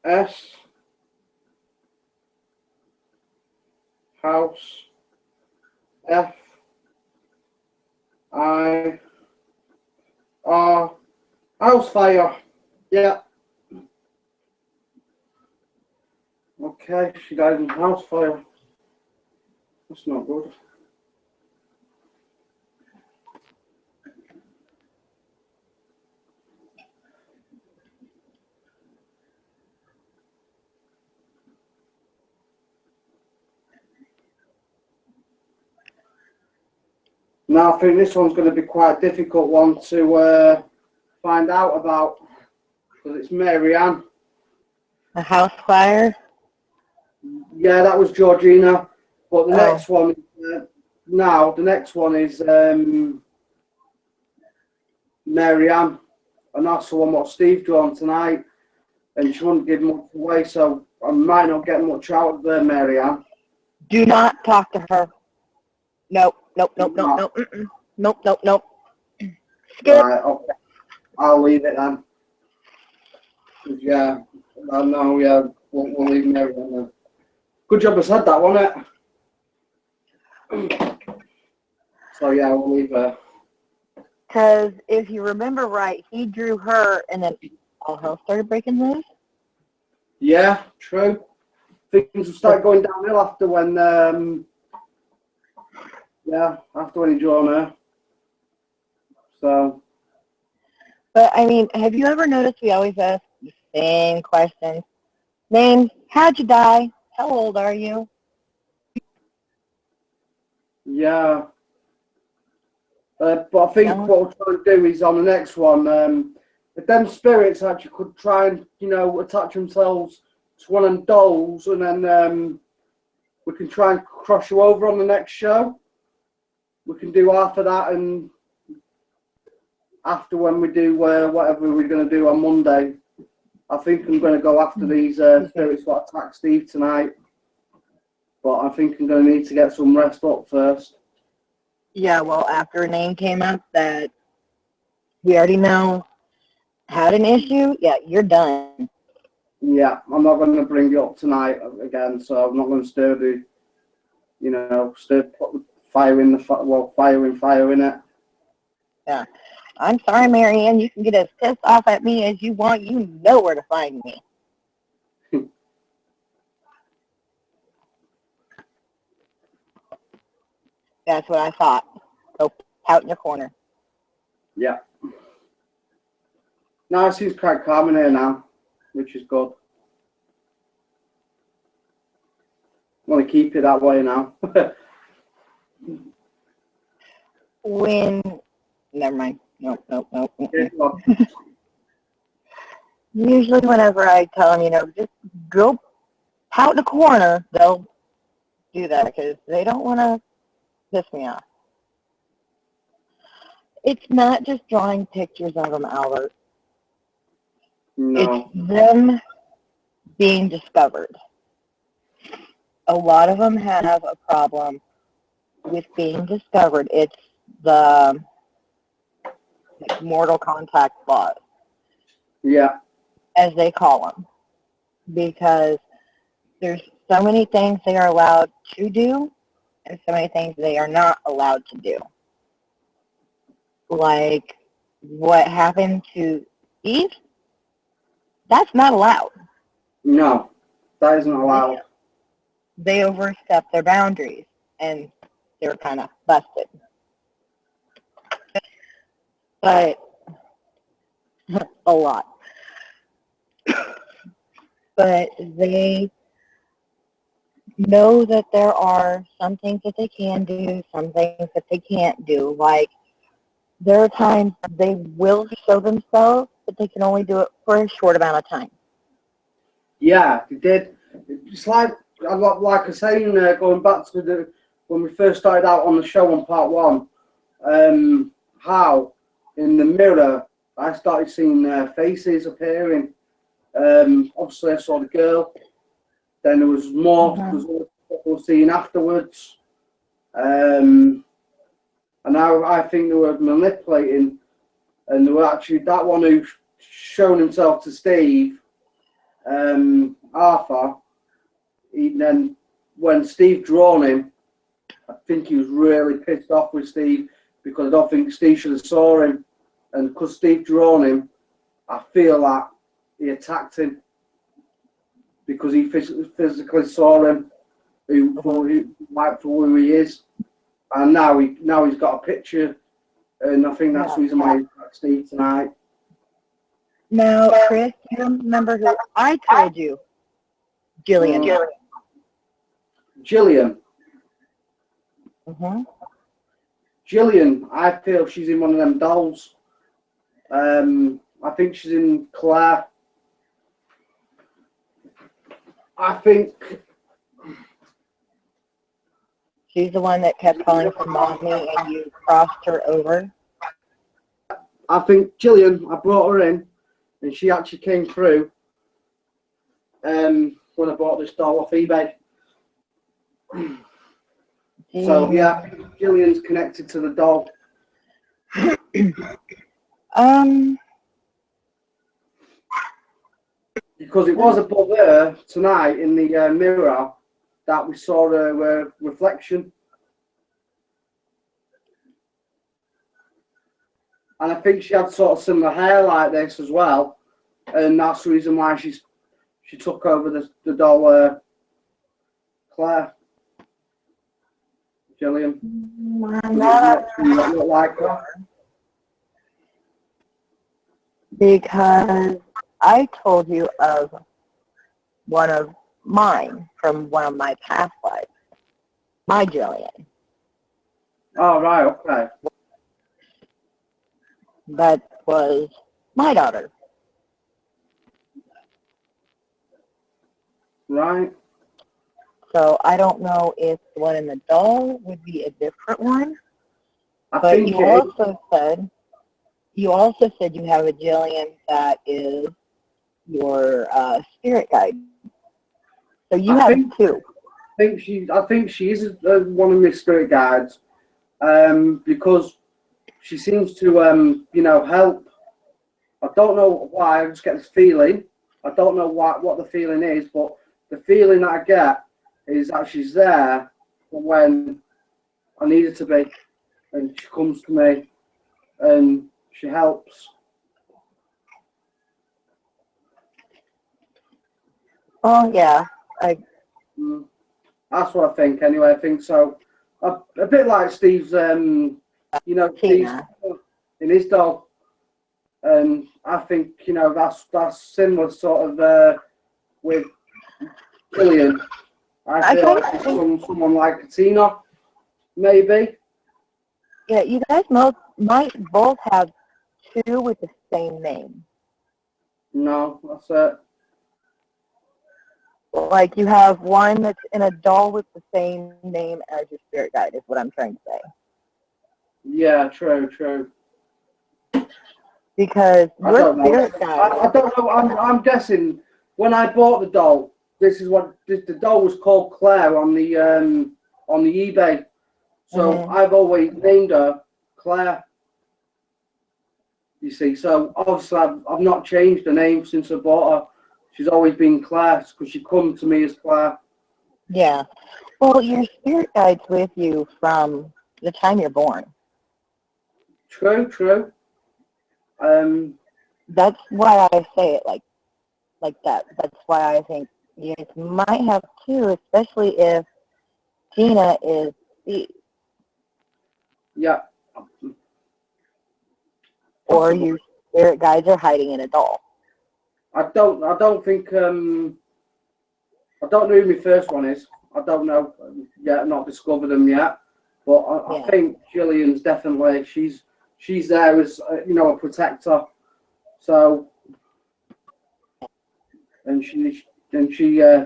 S. House. F. I. R. House fire. Yeah. Okay, she died in house fire. That's not good. Now I think this one's going to be quite a difficult one to find out about because it's Mary Ann. A house fire? Yeah, that was Georgina. But the next one, the next one is Mary Ann, and that's the one what Steve drawn tonight, and she wouldn't give much away. So I might not get much out of there, Mary Ann. Do not talk to her. Nope, nope, nope, nope, nope, mm-mm. Nope, nope, nope. Skip. Right, okay. I'll leave it then. Yeah, I know, yeah, we'll leave Mary Ann then. Good job I said that, wasn't it? So yeah, we'll leave her. Because if you remember right, he drew her, and then all hell started breaking loose. Yeah, true. Things started going downhill after when, after when he drawn her. So. But, I mean, have you ever noticed we always ask the same questions? Name, how'd you die? How old are you? Yeah. But I think what we're trying to do is on the next one, if them spirits actually could try and, attach themselves to one of them dolls, and then we can try and cross you over on the next show. We can do half of that, and after when we do whatever we're going to do on Monday, I think I'm going to go after these spirits that attack Steve tonight. But I think I'm going to need to get some rest up first. Yeah, well, after a name came up that we already know had an issue, yeah, you're done. Yeah, I'm not going to bring you up tonight again, so I'm not going to stir put the fire in fire in it. Yeah. I'm sorry, Marianne. You can get as pissed off at me as you want. You know where to find me. That's what I thought. Go out in your corner. Yeah. No, it seems quite calm in here now, which is good. I want to keep it that way now. Never mind. Nope. Usually whenever I tell them, just go out in the corner, they'll do that because they don't want to piss me off. It's not just drawing pictures of them, Albert. No. It's them being discovered. A lot of them have a problem with being discovered. It's the mortal contact laws. Yeah. As they call them. Because there's so many things they are allowed to do and so many things they are not allowed to do. Like what happened to Eve, that's not allowed. No, that isn't allowed. They overstepped their boundaries and they were kind of busted. But a lot. But they know that there are some things that they can do, some things that they can't do. Like, there are times they will show themselves, but they can only do it for a short amount of time. Yeah, they did. It's like I say, going back to when we first started out on the show on part one, how in the mirror I started seeing faces appearing. Obviously, I saw the girl. Then there was more. There was other people seen afterwards. And I think they were manipulating, and they were actually that one who shown himself to Steve, Arthur. Then when Steve drawn him, I think he was really pissed off with Steve because I don't think Steve should have saw him, and because Steve drawn him, I feel that he attacked him because he physically saw him, for who he is, and now he's got a picture, and I think that's the reason why he attacked Steve tonight. Now, Chris, you remember who I told you? Jillian. Jillian. Mm-hmm. Jillian, I feel she's in one of them dolls. I think she's in Claire. I think she's the one that kept calling for mommy and you crossed her over. I think Jillian, I brought her in and she actually came through. when I bought this doll off eBay. So yeah, Gillian's connected to the doll. Because it was above her tonight in the mirror that we saw her reflection. And I think she had sort of similar hair like this as well. And that's the reason why she took over the doll, Claire. Gillian. Look like her. Because I told you of one of mine from one of my past lives, my Jillian. Oh, right, okay. That was my daughter. Right. So I don't know if the one in the doll would be a different one. I but think you also said you have a Jillian that is your spirit guide. So you have two. I think she is one of my spirit guides, because she seems to help. I don't know why. I just get this feeling. I don't know what the feeling is, but the feeling that I get is that she's there when I need her to be, and she comes to me and she helps. Oh yeah, That's what I think. Anyway, I think so. A bit like Steve's, Steve's in his doll, and I think that's similar sort of with Gillian. I feel like it's someone like Tina, maybe. Yeah, you guys might both have two with the same name. No, that's it. Like you have one that's in a doll with the same name as your spirit guide is what I'm trying to say. Yeah, true. Because your spirit guide... I don't know. I'm guessing when I bought the doll, this is what the doll was called Claire on the eBay. So I've always named her Claire. You see, so obviously I've not changed her name since I bought her. She's always been Claire because she come to me as Claire. Yeah. Well, your spirit guide's with you from the time you're born. True. That's why I say it like that. That's why I think you guys might have two, especially if Gina is Steve. Yeah. Or your spirit guides are hiding in a doll. I don't think I don't know who my first one is. I don't know yet. I've not discovered them yet. But I think Gillian's definitely she's there as a protector. So and she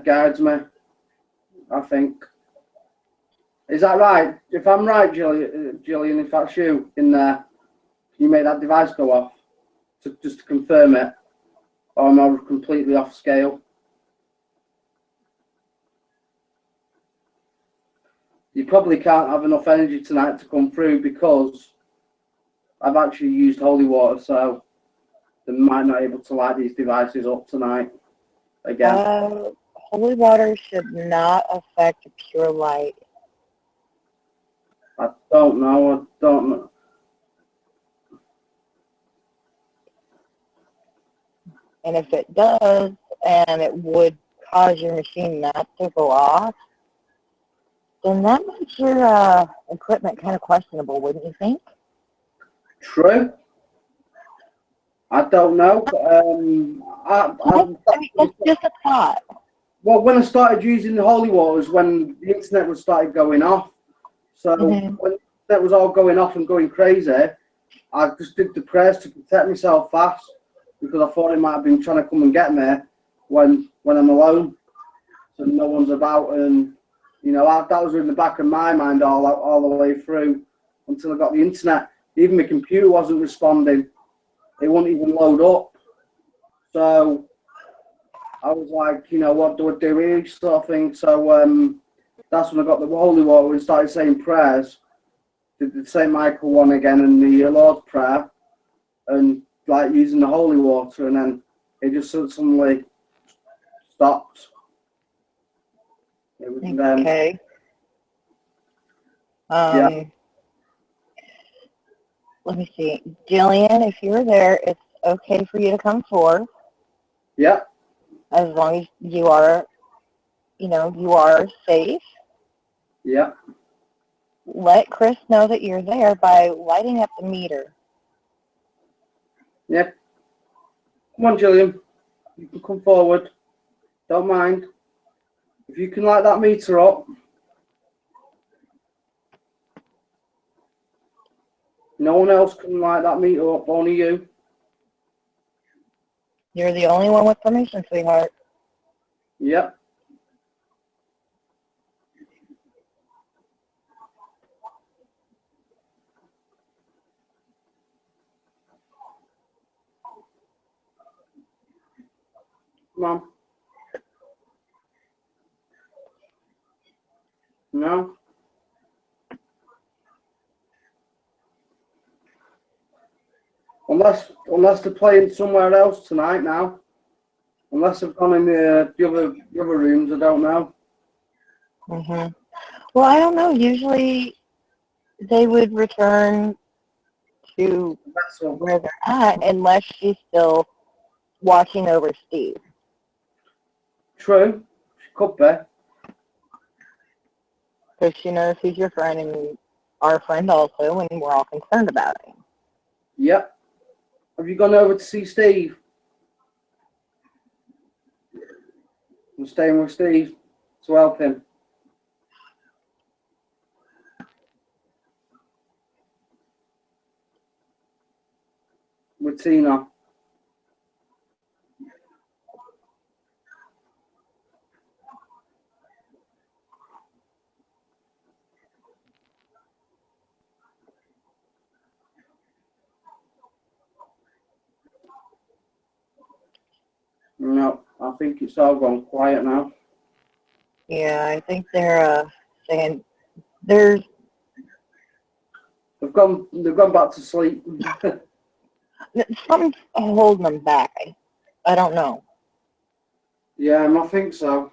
guides me. I think. Is that right? If I'm right, Gillian, if that's you in there, can you make that device go off just to confirm it? Or am I completely off scale? You probably can't have enough energy tonight to come through because I've actually used holy water, so they might not be able to light these devices up tonight again. Holy water should not affect pure light. I don't know. And if it does, and it would cause your machine not to go off, then that makes your equipment kind of questionable, wouldn't you think? True. I don't know. It's just a thought. Well, when I started using the holy waters, when the internet was started going off, so when the internet was all going off and going crazy, I just did the prayers to protect myself fast because I thought it might have been trying to come and get me when I'm alone, so no one's about, and that was in the back of my mind all the way through until I got the internet. Even my computer wasn't responding; it wouldn't even load up. So I was like, you know, what do I do here, sort of thing. So that's when I got the holy water and started saying prayers. Did the St. Michael one again and the Lord's Prayer, and like using the holy water, and then it just suddenly stopped. It was, Okay. Yeah. Let me see. Jillian, if you're there, it's okay for you to come forth Yeah. as long as you are, you know, you are safe. Yeah. Let Chris know that you're there by lighting up the meter. Yeah. Come on, Jillian. You can come forward. Don't mind. If you can light that meter up. No one else can light that meter up, only you. You're the only one with permission, sweetheart. Yep. Come on. No. Unless they're playing somewhere else tonight now. Unless they've gone in the other rooms, I don't know. Mhm. Well, I don't know. Usually they would return to That's all. where they're at unless she's still watching over Steve. True. She could be. Because she knows he's your friend and our friend also, and we're all concerned about him. Yep. Have you gone over to see Steve? I'm staying with Steve to help him. With Tina. No, I think it's all gone quiet now. Yeah, I think they're saying there's They've gone back to sleep. something's holding them back. I don't know. Yeah, I think so.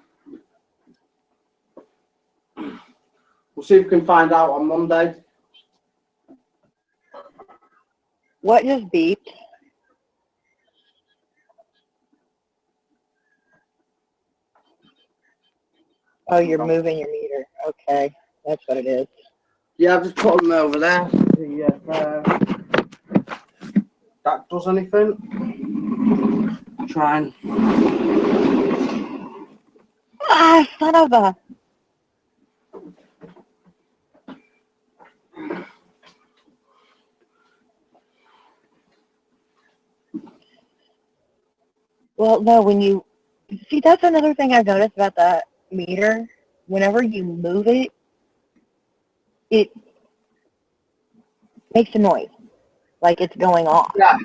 We'll see if we can find out on Monday. What just beeped? Oh, you're moving your meter. Okay, that's what it is. Yeah, I've just put them over there. See if that does anything. Try and... Ah, son of a... Well, no, when you... See, that's another thing I've noticed about that meter. Whenever you move it, it makes a noise, like it's going off. Yeah.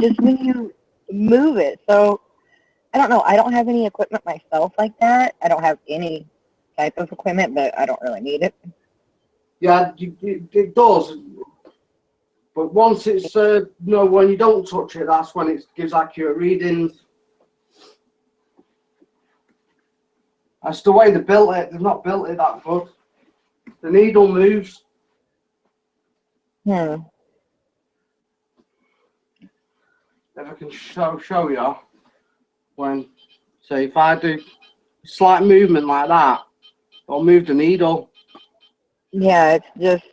Just when you move it. So, I don't know. I don't have any equipment myself like that. I don't have any type of equipment, but I don't really need it. Yeah, it does. But once it's, when you don't touch it, that's when it gives accurate readings. That's the way they built it. They've not built it that good. The needle moves. Hmm. If I can show you, when, say, if I do slight movement like that, it'll move the needle. Yeah, it's just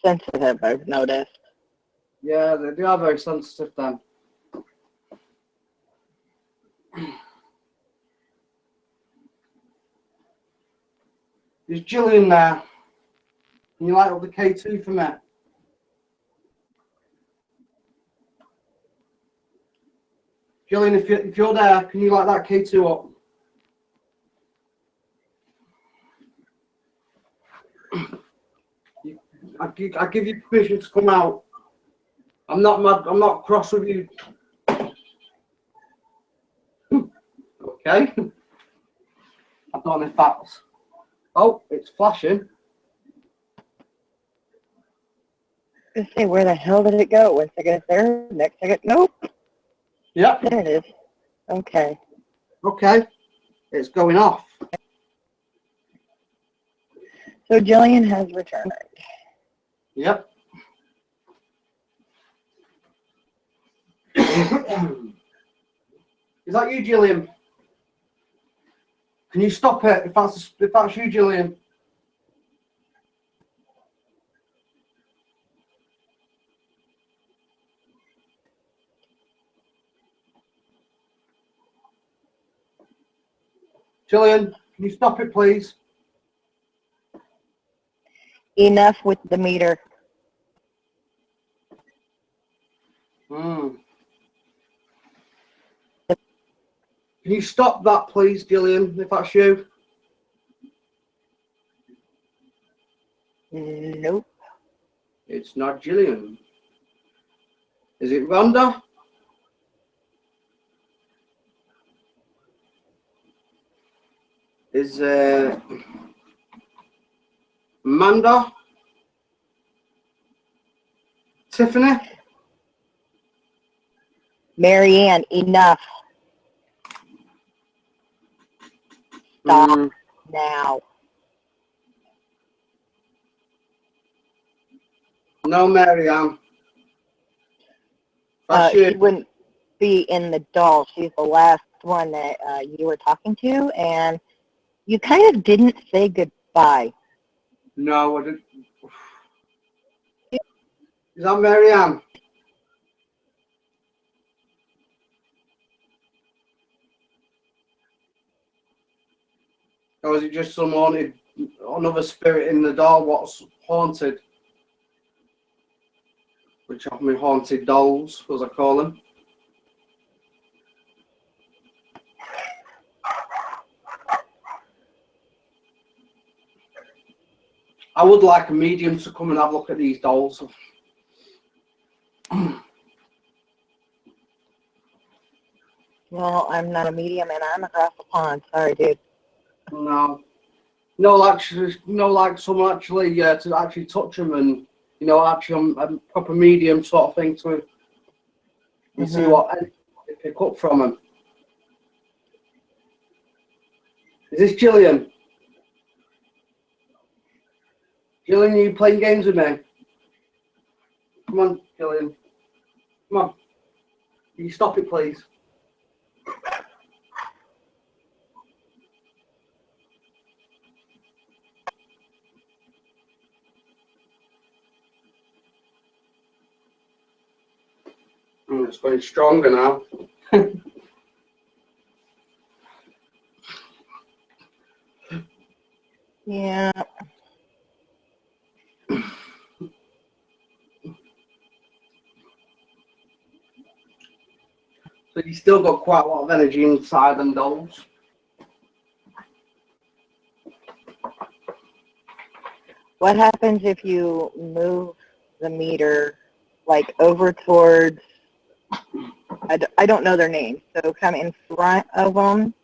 sensitive, I've noticed. Yeah, they are very sensitive then. There's Jillian there. Can you light up the K2 for me? Jillian, if you're there, can you light that K2 up? I give you permission to come out. I'm not mad. I'm not cross with you. Okay. I don't know if that's... Oh, it's flashing. Let's see, where the hell did it go? 1 second it's there, next second, nope. Yep. There it is. Okay. Okay. It's going off. So Jillian has returned. Yep. Is that you, Jillian? Can you stop it if that's you, Jillian? Jillian, can you stop it, please? Enough with the meter. Can you stop that, please, Jillian, if that's you? Nope. It's not Jillian. Is it Rhonda? Is Amanda? Tiffany? Marianne, enough. Stop now. No, Marianne. That's She you. wouldn't be in the doll. She's the last one that you were talking to, and you kind of didn't say goodbye. No, I didn't. Is that Marianne? Or is it just some haunted, another spirit in the doll? What's haunted? Which are my haunted dolls, as I call them. I would like a medium to come and have a look at these dolls. Well, I'm not a medium, and I'm across the pond. Sorry, dude. No, no, like someone actually to actually touch them and actually a proper medium sort of thing to and see what they pick up from them. Is this Jillian? Jillian, are you playing games with me? Come on, Jillian. Come on. Can you stop it, please? It's going stronger now. Yeah. So you still got quite a lot of energy inside them dolls. What happens if you move the meter, like, over towards, I don't know their names, so come in front of them?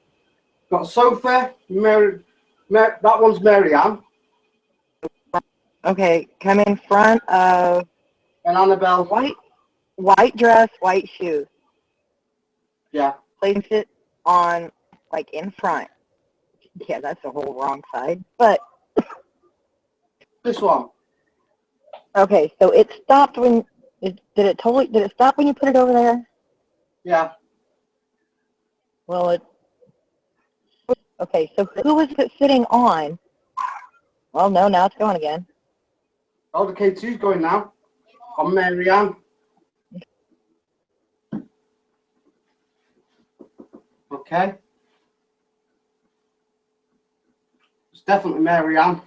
Got Sophie, that one's Marianne. Okay, come in front of And Annabelle. white dress, white shoes. Yeah. Place it on, like, in front. Yeah, that's the whole wrong side. But This one. okay, so it stopped when did it stop when you put it over there? Yeah. Well, okay, so who was it sitting on? Well, no, now it's going again. Oh, the K2's going now. On Marianne. Okay. It's definitely Marianne.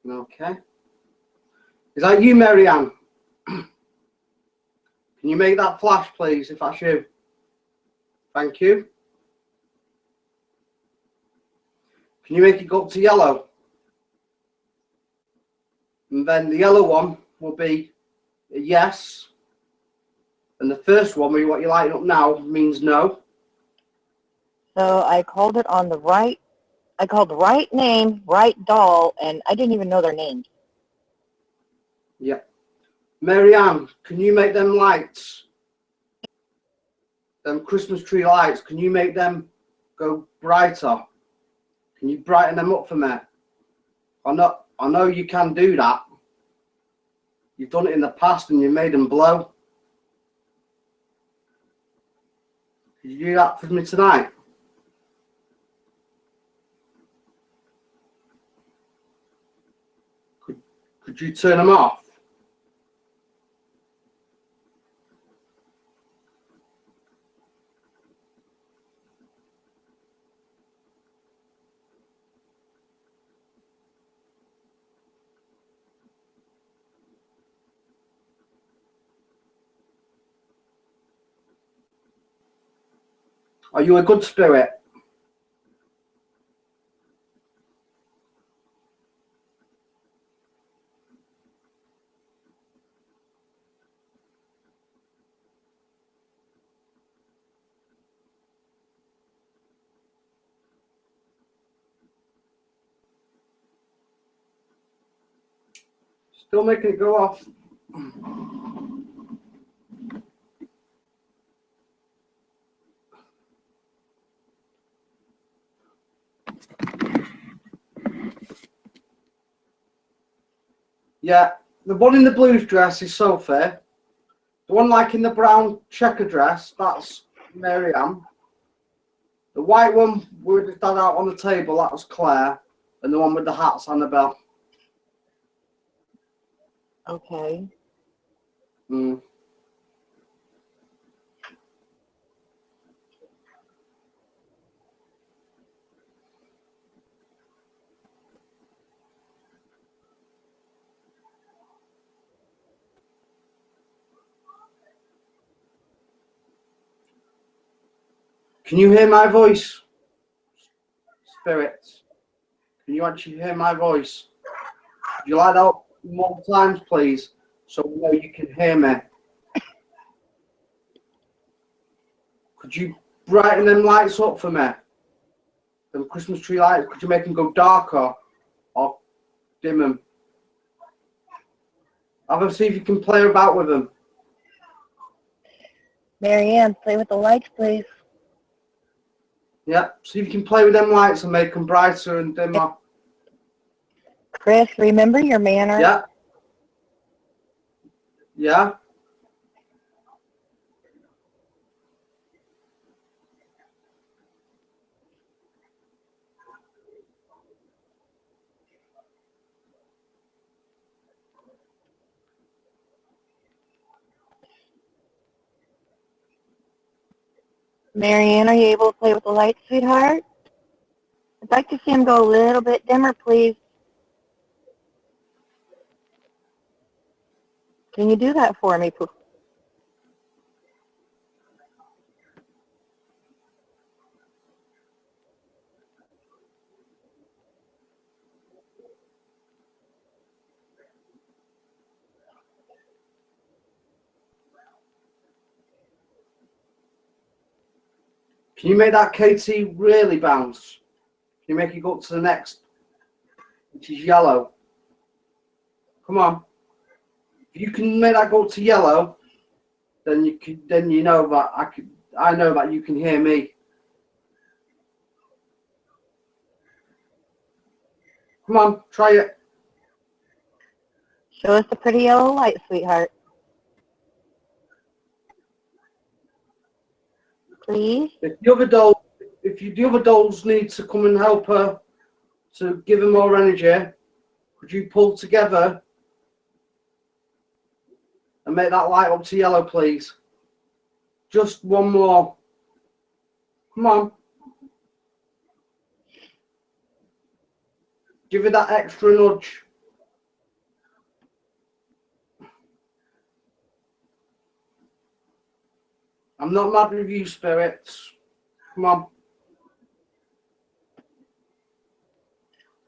Okay. Is that you, Marianne? Can you make that flash, please, if that's you? Thank you. Can you make it go up to yellow? And then the yellow one will be a yes. And the first one, what you're lighting up now, means no. So I called it on the right. I called the right name, right doll, and I didn't even know their names. Yeah. Marianne, can you make them lights? Them Christmas tree lights, can you make them go brighter? Can you brighten them up for me? I know you can do that. You've done it in the past and you made them glow. Could you do that for me tonight? Could you turn them off? Are you a good spirit? Still making it go off. Yeah, the one in the blues dress is Sophie. The one like in the brown checker dress, that's Miriam. The white one with the dad out on the table, that was Claire. And the one with the hat's Annabelle. Okay. Mm. Can you hear my voice? Spirits. Can you actually hear my voice? Would you like that more times, please? So we know you can hear me. Could you brighten them lights up for me? Them Christmas tree lights, could you make them go darker or dim them? Have a see if you can play about with them. Marianne, play with the lights, please. Yeah, see if you can play with them lights and make them brighter and dimmer. Chris, remember your manner? Yeah. Yeah. Marianne, are you able to play with the lights, sweetheart? I'd like to see them go a little bit dimmer, please. Can you do that for me, please? Can you make that KT really bounce? Can you make it go up to the next, which is yellow? Come on. If you can make that go to yellow, then you can. Then you know that I know that you can hear me. Come on, try it. Show us the pretty yellow light, sweetheart. Please? If the other dolls need to come and help her to give her more energy, could you pull together and make that light up to yellow, please? Just one more. Come on. Give it that extra nudge. I'm not mad with you, spirits. Come on.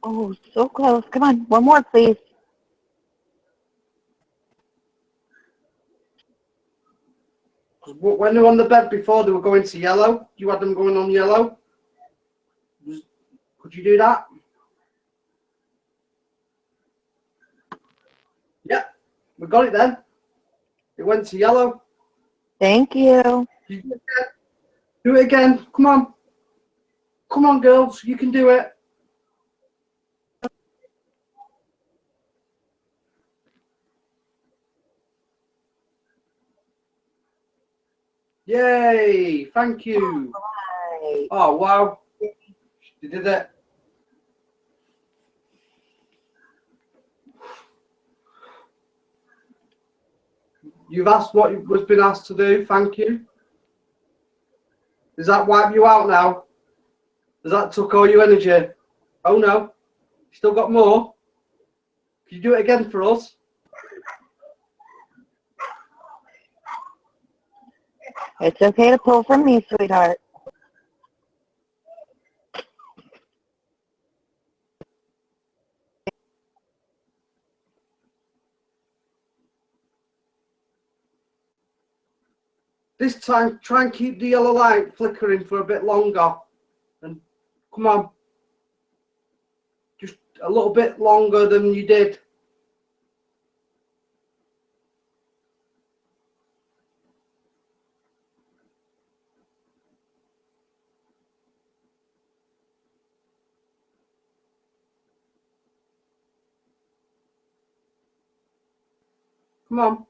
Oh, so close. Come on, one more, please. When they were on the bed before, they were going to yellow. You had them going on yellow. Could you do that? Yeah, we got it then. It went to yellow. Thank you. Do it again. Come on. Come on, girls. You can do it. Yay. Thank you. Right. Oh, wow. You did it. You've asked what was been asked to do. Thank you. Does that wipe you out now? Does that took all your energy? Oh, no. Still got more? Can you do it again for us? It's okay to pull from me, sweetheart. This time, try and keep the yellow light flickering for a bit longer. And come on. Just a little bit longer than you did. Come on.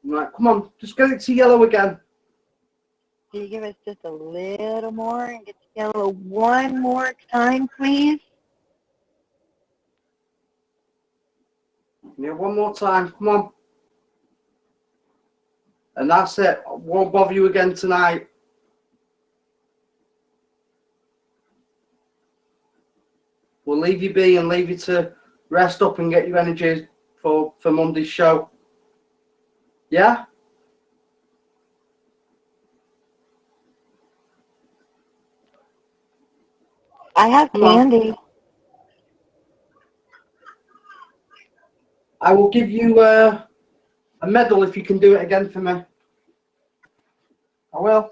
Right, come on. Just get it to yellow again. Can you give us just a little more and get to yellow one more time, please? Yeah, one more time. Come on. And that's it. I won't bother you again tonight. We'll leave you be and leave you to rest up and get your energy for Monday's show. Yeah? I have Come on. candy. I will give you a medal if you can do it again for me. I will.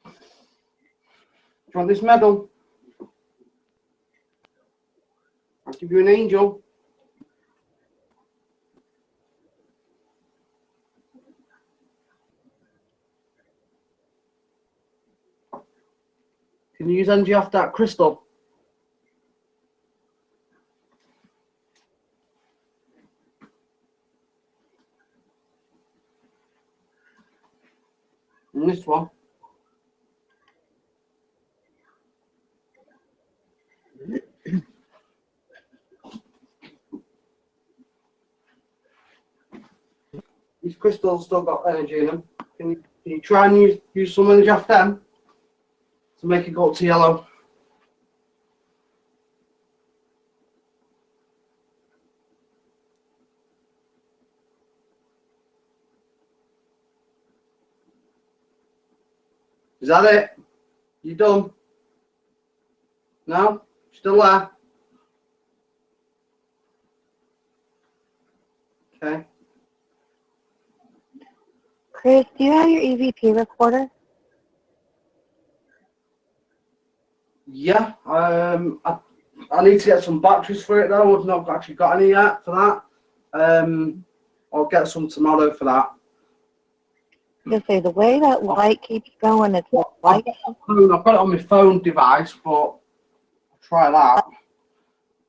Do you want this medal? I'll give you an angel. Can you use energy off that crystal? And this one. These crystals still got energy in them. Can you try and use some energy off them to make it go up to yellow? Is that it? You done? No? Still there? Okay. Chris, do you have your EVP recorder? Yeah. I need to get some batteries for it though. I've not actually got any yet for that. I'll get some tomorrow for that. Just say the way that light keeps going, it's I've like got it on my phone device, but I'll try that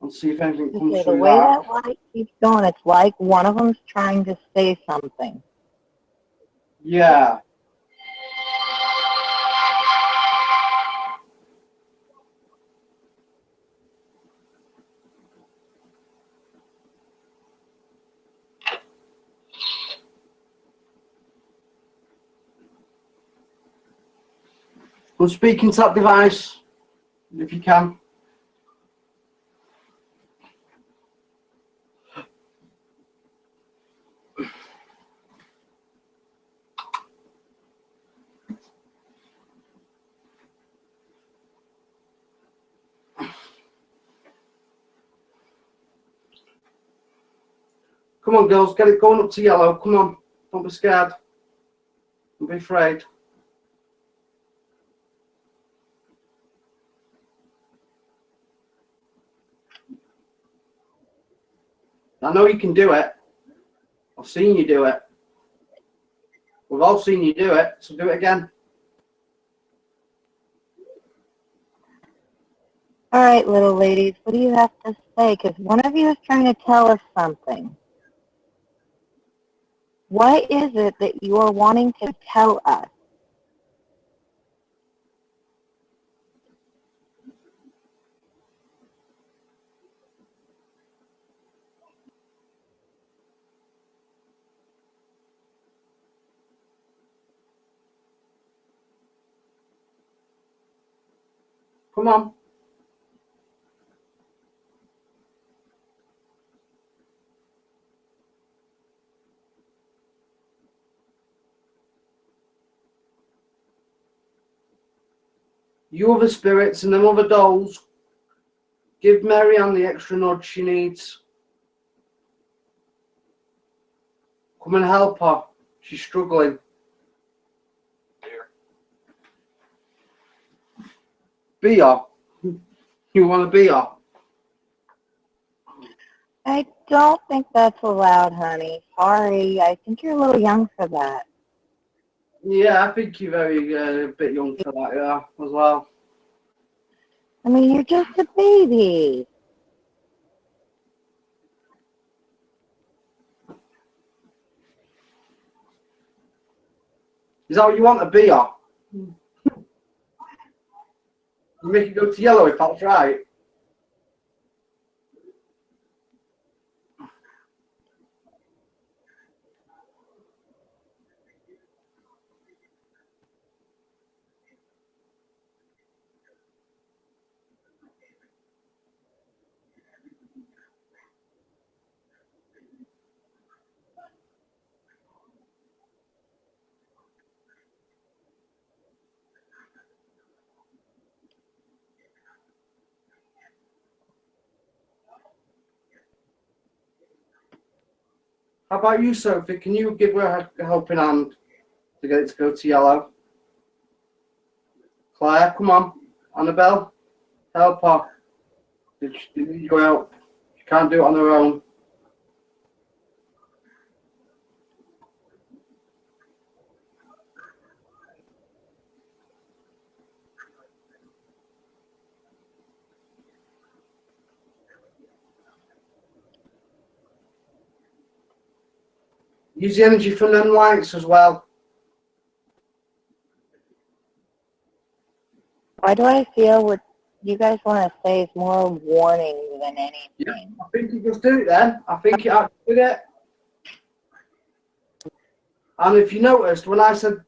and see if anything just comes say the through way that. that light keeps going, it's like one of them's trying to say something. Yeah. Well, speaking to that device, if you can. Come on, girls, get it going up to yellow. Come on, don't be scared. Don't be afraid. I know you can do it. I've seen you do it. We've all seen you do it, so do it again. All right, little ladies, what do you have to say? Because one of you is trying to tell us something. What is it that you are wanting to tell us? Come on. You other spirits and them other dolls, give Mary Ann the extra nudge she needs. Come and help her. She's struggling. Be her. You want to be her? I don't think that's allowed, honey. Sorry, I think you're a little young for that. Yeah, I think you're very a bit young for that, yeah, as well. I mean, you're just a baby. Is that what you want to be her? You make it go to yellow if that's right. How about you, Sophie? Can you give her a helping hand to get it to go to yellow? Claire, come on. Annabelle, help her. She needs your help. She can't do it on her own. Use the energy from them lights as well. Why do I feel what you guys want to say is more a warning than anything? Yeah, I think you just do it then. I think you actually did it. And if you noticed, when I said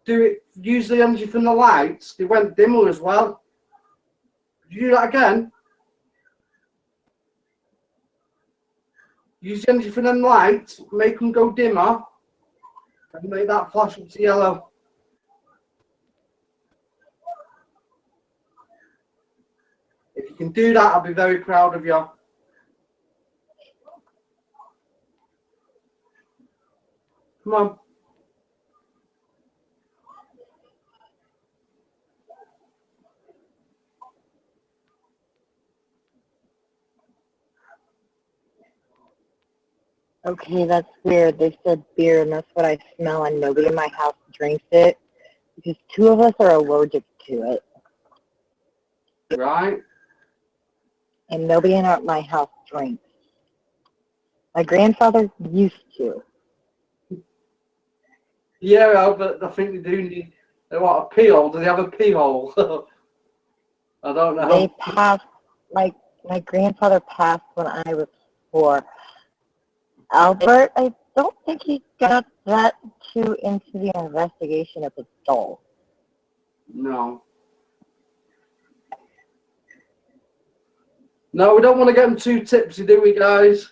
do it, use the energy from the lights, they went dimmer as well. Did you do that again? Use the energy from them lights, make them go dimmer, and make that flash up to yellow. If you can do that, I'll be very proud of you. Come on. Okay, that's weird. They said beer, and that's what I smell, and nobody in my house drinks it because two of us are allergic to it, Right. and nobody in my house drinks. My grandfather used to. Yeah, but I think they do need. They want a pee hole. Do they have a pee hole? I don't know. They passed. My grandfather passed when I was 4. Albert, I don't think he got that too into the investigation of his soul. No. No, we don't want to get them too tipsy, do we, guys?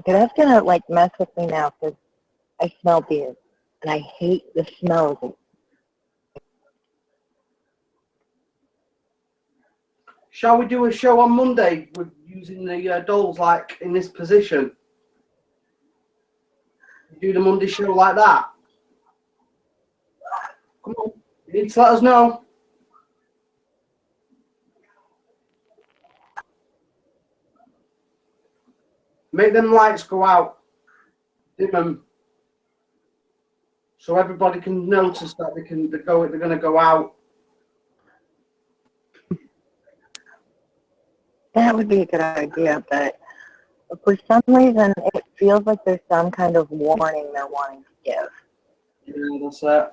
Okay, that's gonna like mess with me now because I smell beer and I hate the smell of it. Shall we do a show on Monday with using the dolls like in this position? Do the Monday show like that? Come on, you need to let us know. Make them lights go out. Dim them. So everybody can notice that they're going to go out. That would be a good idea, but for some reason it feels like there's some kind of warning they're wanting to give. Yeah, that's it.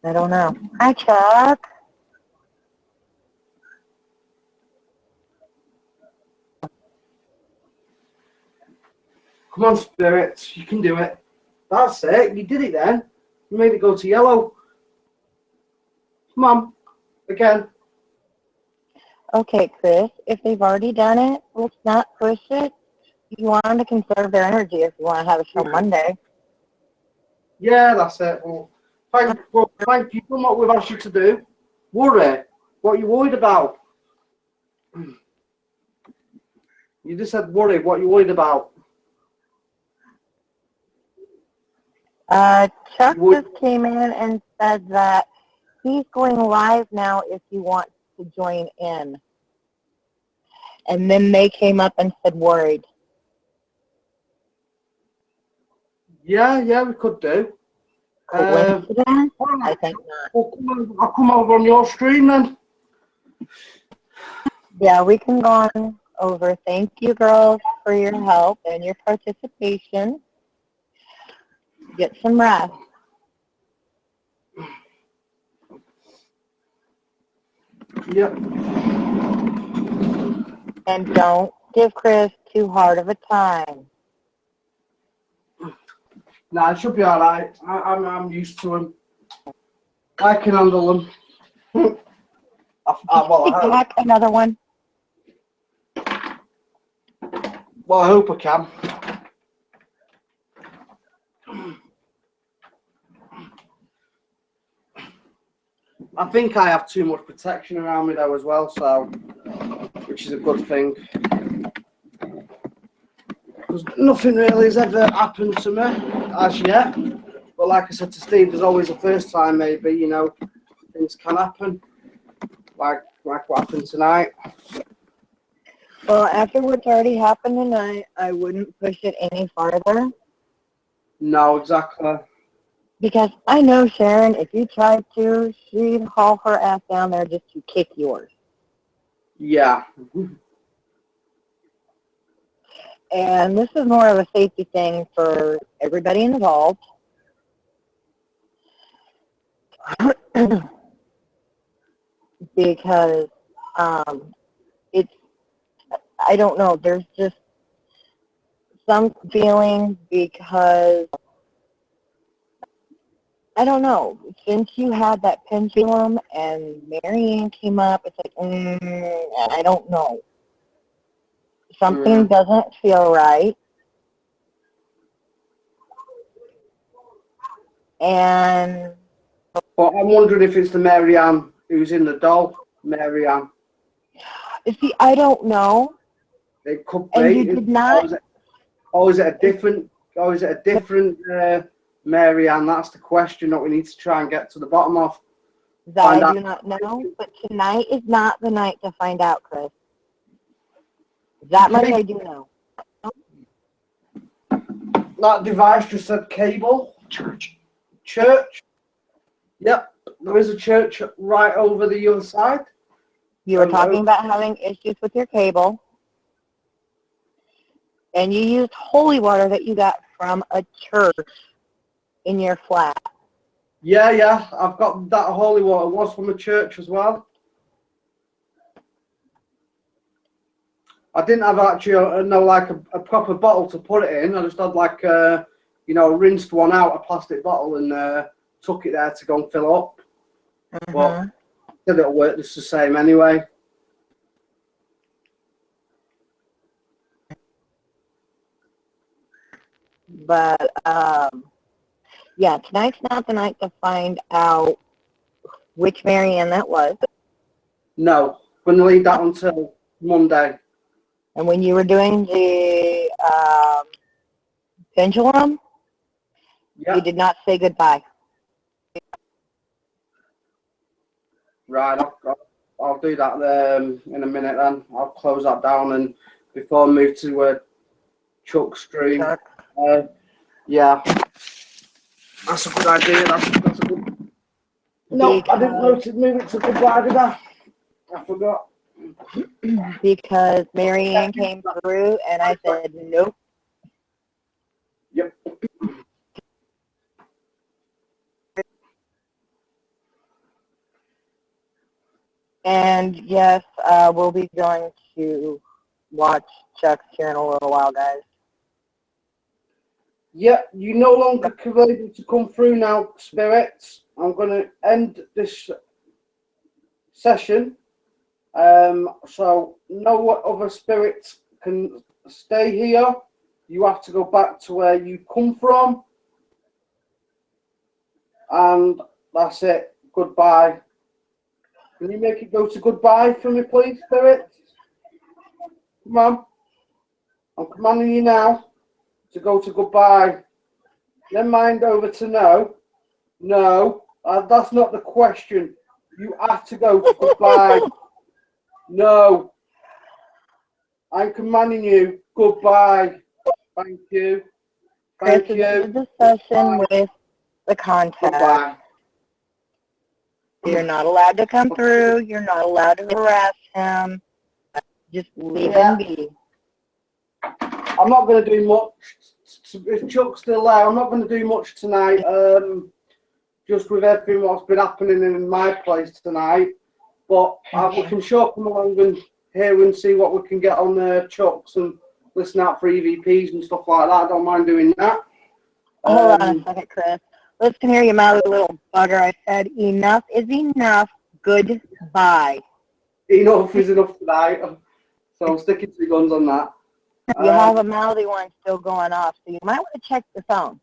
I don't know. Hi, Chuck. Come on, spirits, you can do it. That's it. You did it then. You made it go to yellow. Come on, again. Okay, Chris, if they've already done it, let's not push it. You want them to conserve their energy if you want to have a show Monday. Yeah, that's it. Well, thank you for what we've asked you to do. Worry. What are you worried about? You just said worry. What are you worried about? Chuck just came in and said that he's going live now if you want to join in. And then they came up and said worried. Yeah, we could do. Coincidence? I think not. I'll come over on your stream then. Yeah, we can go on over. Thank you, girls, for your help and your participation. Get some rest. Yep. And don't give Chris too hard of a time. Nah, it should be all right. I'm used to him. I can handle them. Back another one. Well, I hope I can. I think I have too much protection around me though as well, so which is a good thing. Because nothing really has ever happened to me as yet. But like I said to Steve, there's always a first time maybe, you know, things can happen. Like what happened tonight. Well, after what's already happened tonight, I wouldn't push it any farther. No, exactly. Because I know Sharon, if you tried to, she'd haul her ass down there just to kick yours. Yeah. And this is more of a safety thing for everybody involved. Because it's, I don't know, there's just some feeling because, I don't know, since you had that pendulum and Marianne came up, it's like, I don't know. Something doesn't feel right. And But I'm wondering if it's the Marianne who's in the doll. Marianne. see, I don't know. It could be. And you did not. Or is it a different? Or is it a different Marianne? That's the question that we need to try and get to the bottom of. That I do not know. But tonight is not the night to find out, Chris. That much I do know. That device just said cable. Church. Yep, there is a church right over the other side. You were talking about having issues with your cable. And you used holy water that you got from a church in your flat. Yeah, yeah. I've got that holy water. It was from a church as well. I didn't have actually a proper bottle to put it in. I just had like rinsed one out, a plastic bottle, and took it there to go and fill up. But it'll work just the same anyway. But yeah, tonight's not the night to find out which Marianne that was. No, going to leave that until Monday. And when you were doing the pendulum, you did not say goodbye. Right, I'll do that in a minute then. I'll close that down and before I move to Chuck's stream. Yeah, that's a good idea. That's a good. No, I didn't notice move it to goodbye, did I? I forgot. Because Marianne came through and I said nope. Yep. And yes, we'll be going to watch Chuck's here in a little while, guys. Yeah, you no longer able to come through now, spirits. I'm going to end this session. So no other spirits can stay here. You have to go back to where you come from. And that's it. Goodbye. Can you make it go to goodbye for me, please, spirits? Come on. I'm commanding you now to go to goodbye. Then mind over to no. No, that's not the question. You have to go to goodbye. No. I'm commanding you. Goodbye. Thank you. Thank you. This is the session with the contact. Goodbye. You're not allowed to come through. You're not allowed to harass him. Just leave him be. I'm not going to do much. If Chuck's still there, I'm not going to do much tonight. Just with everything what's been happening in my place tonight. But we can sure come along and hear and see what we can get on the Chucks and listen out for EVPs and stuff like that. I don't mind doing that. Hold on a second, Chris. Listen here, you mouthy little bugger. I said enough is enough. Goodbye. Enough is enough tonight. So I'm sticking to the guns on that. You have a mouthy one still going off, so you might want to check the phone.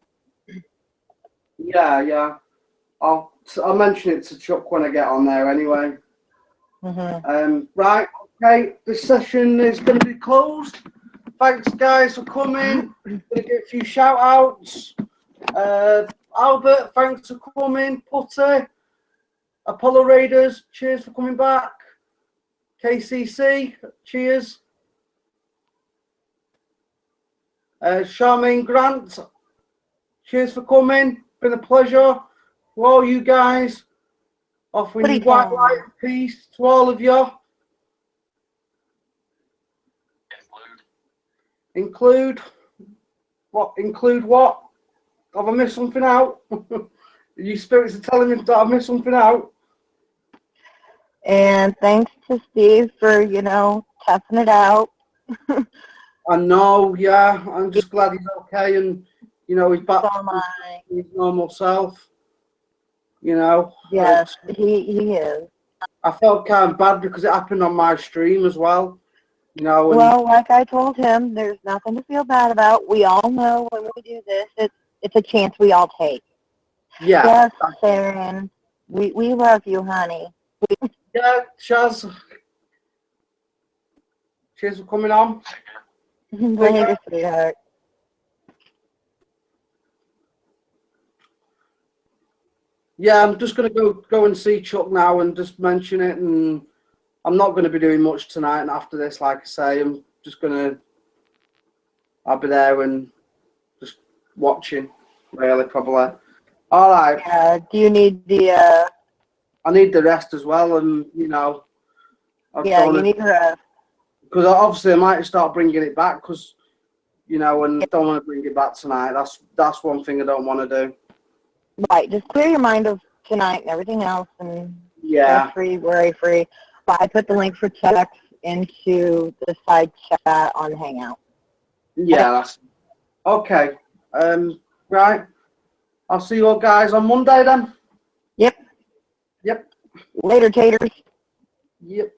Yeah. I'll mention it to Chuck when I get on there anyway. Right, okay. This session is going to be closed. Thanks, guys, for coming. Going to get a few shout-outs. Albert, thanks for coming. Putty, Apollo Raiders, cheers for coming back. KCC, cheers. Charmaine Grant, cheers for coming. Been a pleasure. To all you guys, offering you white light and peace to all of you. Include what? Include what? Have I missed something out? You spirits are telling me that I've missed something out. And thanks to Steve for, toughing it out. I know, yeah. I'm just glad he's okay and, he's back to his normal self. Yes, he is. I felt kind of bad because it happened on my stream as well. Well, like I told him, there's nothing to feel bad about. We all know when we do this, it's a chance we all take. Yeah. Yes, Sharon. We love you, honey. Yeah, Shaz. Cheers for coming on. Later, sweetheart. Yeah, I'm just going to go and see Chuck now and just mention it. And I'm not going to be doing much tonight. And after this, like I say, I'm just I'll be there and just watching, really, probably. All right. Do you need the... I need the rest as well. And, you need the rest. Because obviously I might start bringing it back because, and don't want to bring it back tonight. That's one thing I don't want to do. Right, just clear your mind of tonight and everything else, and Yeah. free, worry free. But I put the link for checks into the side chat on Hangout. Yeah, that's okay. Right. I'll see you all guys on Monday then. Yep. Yep. Later, taters. Yep.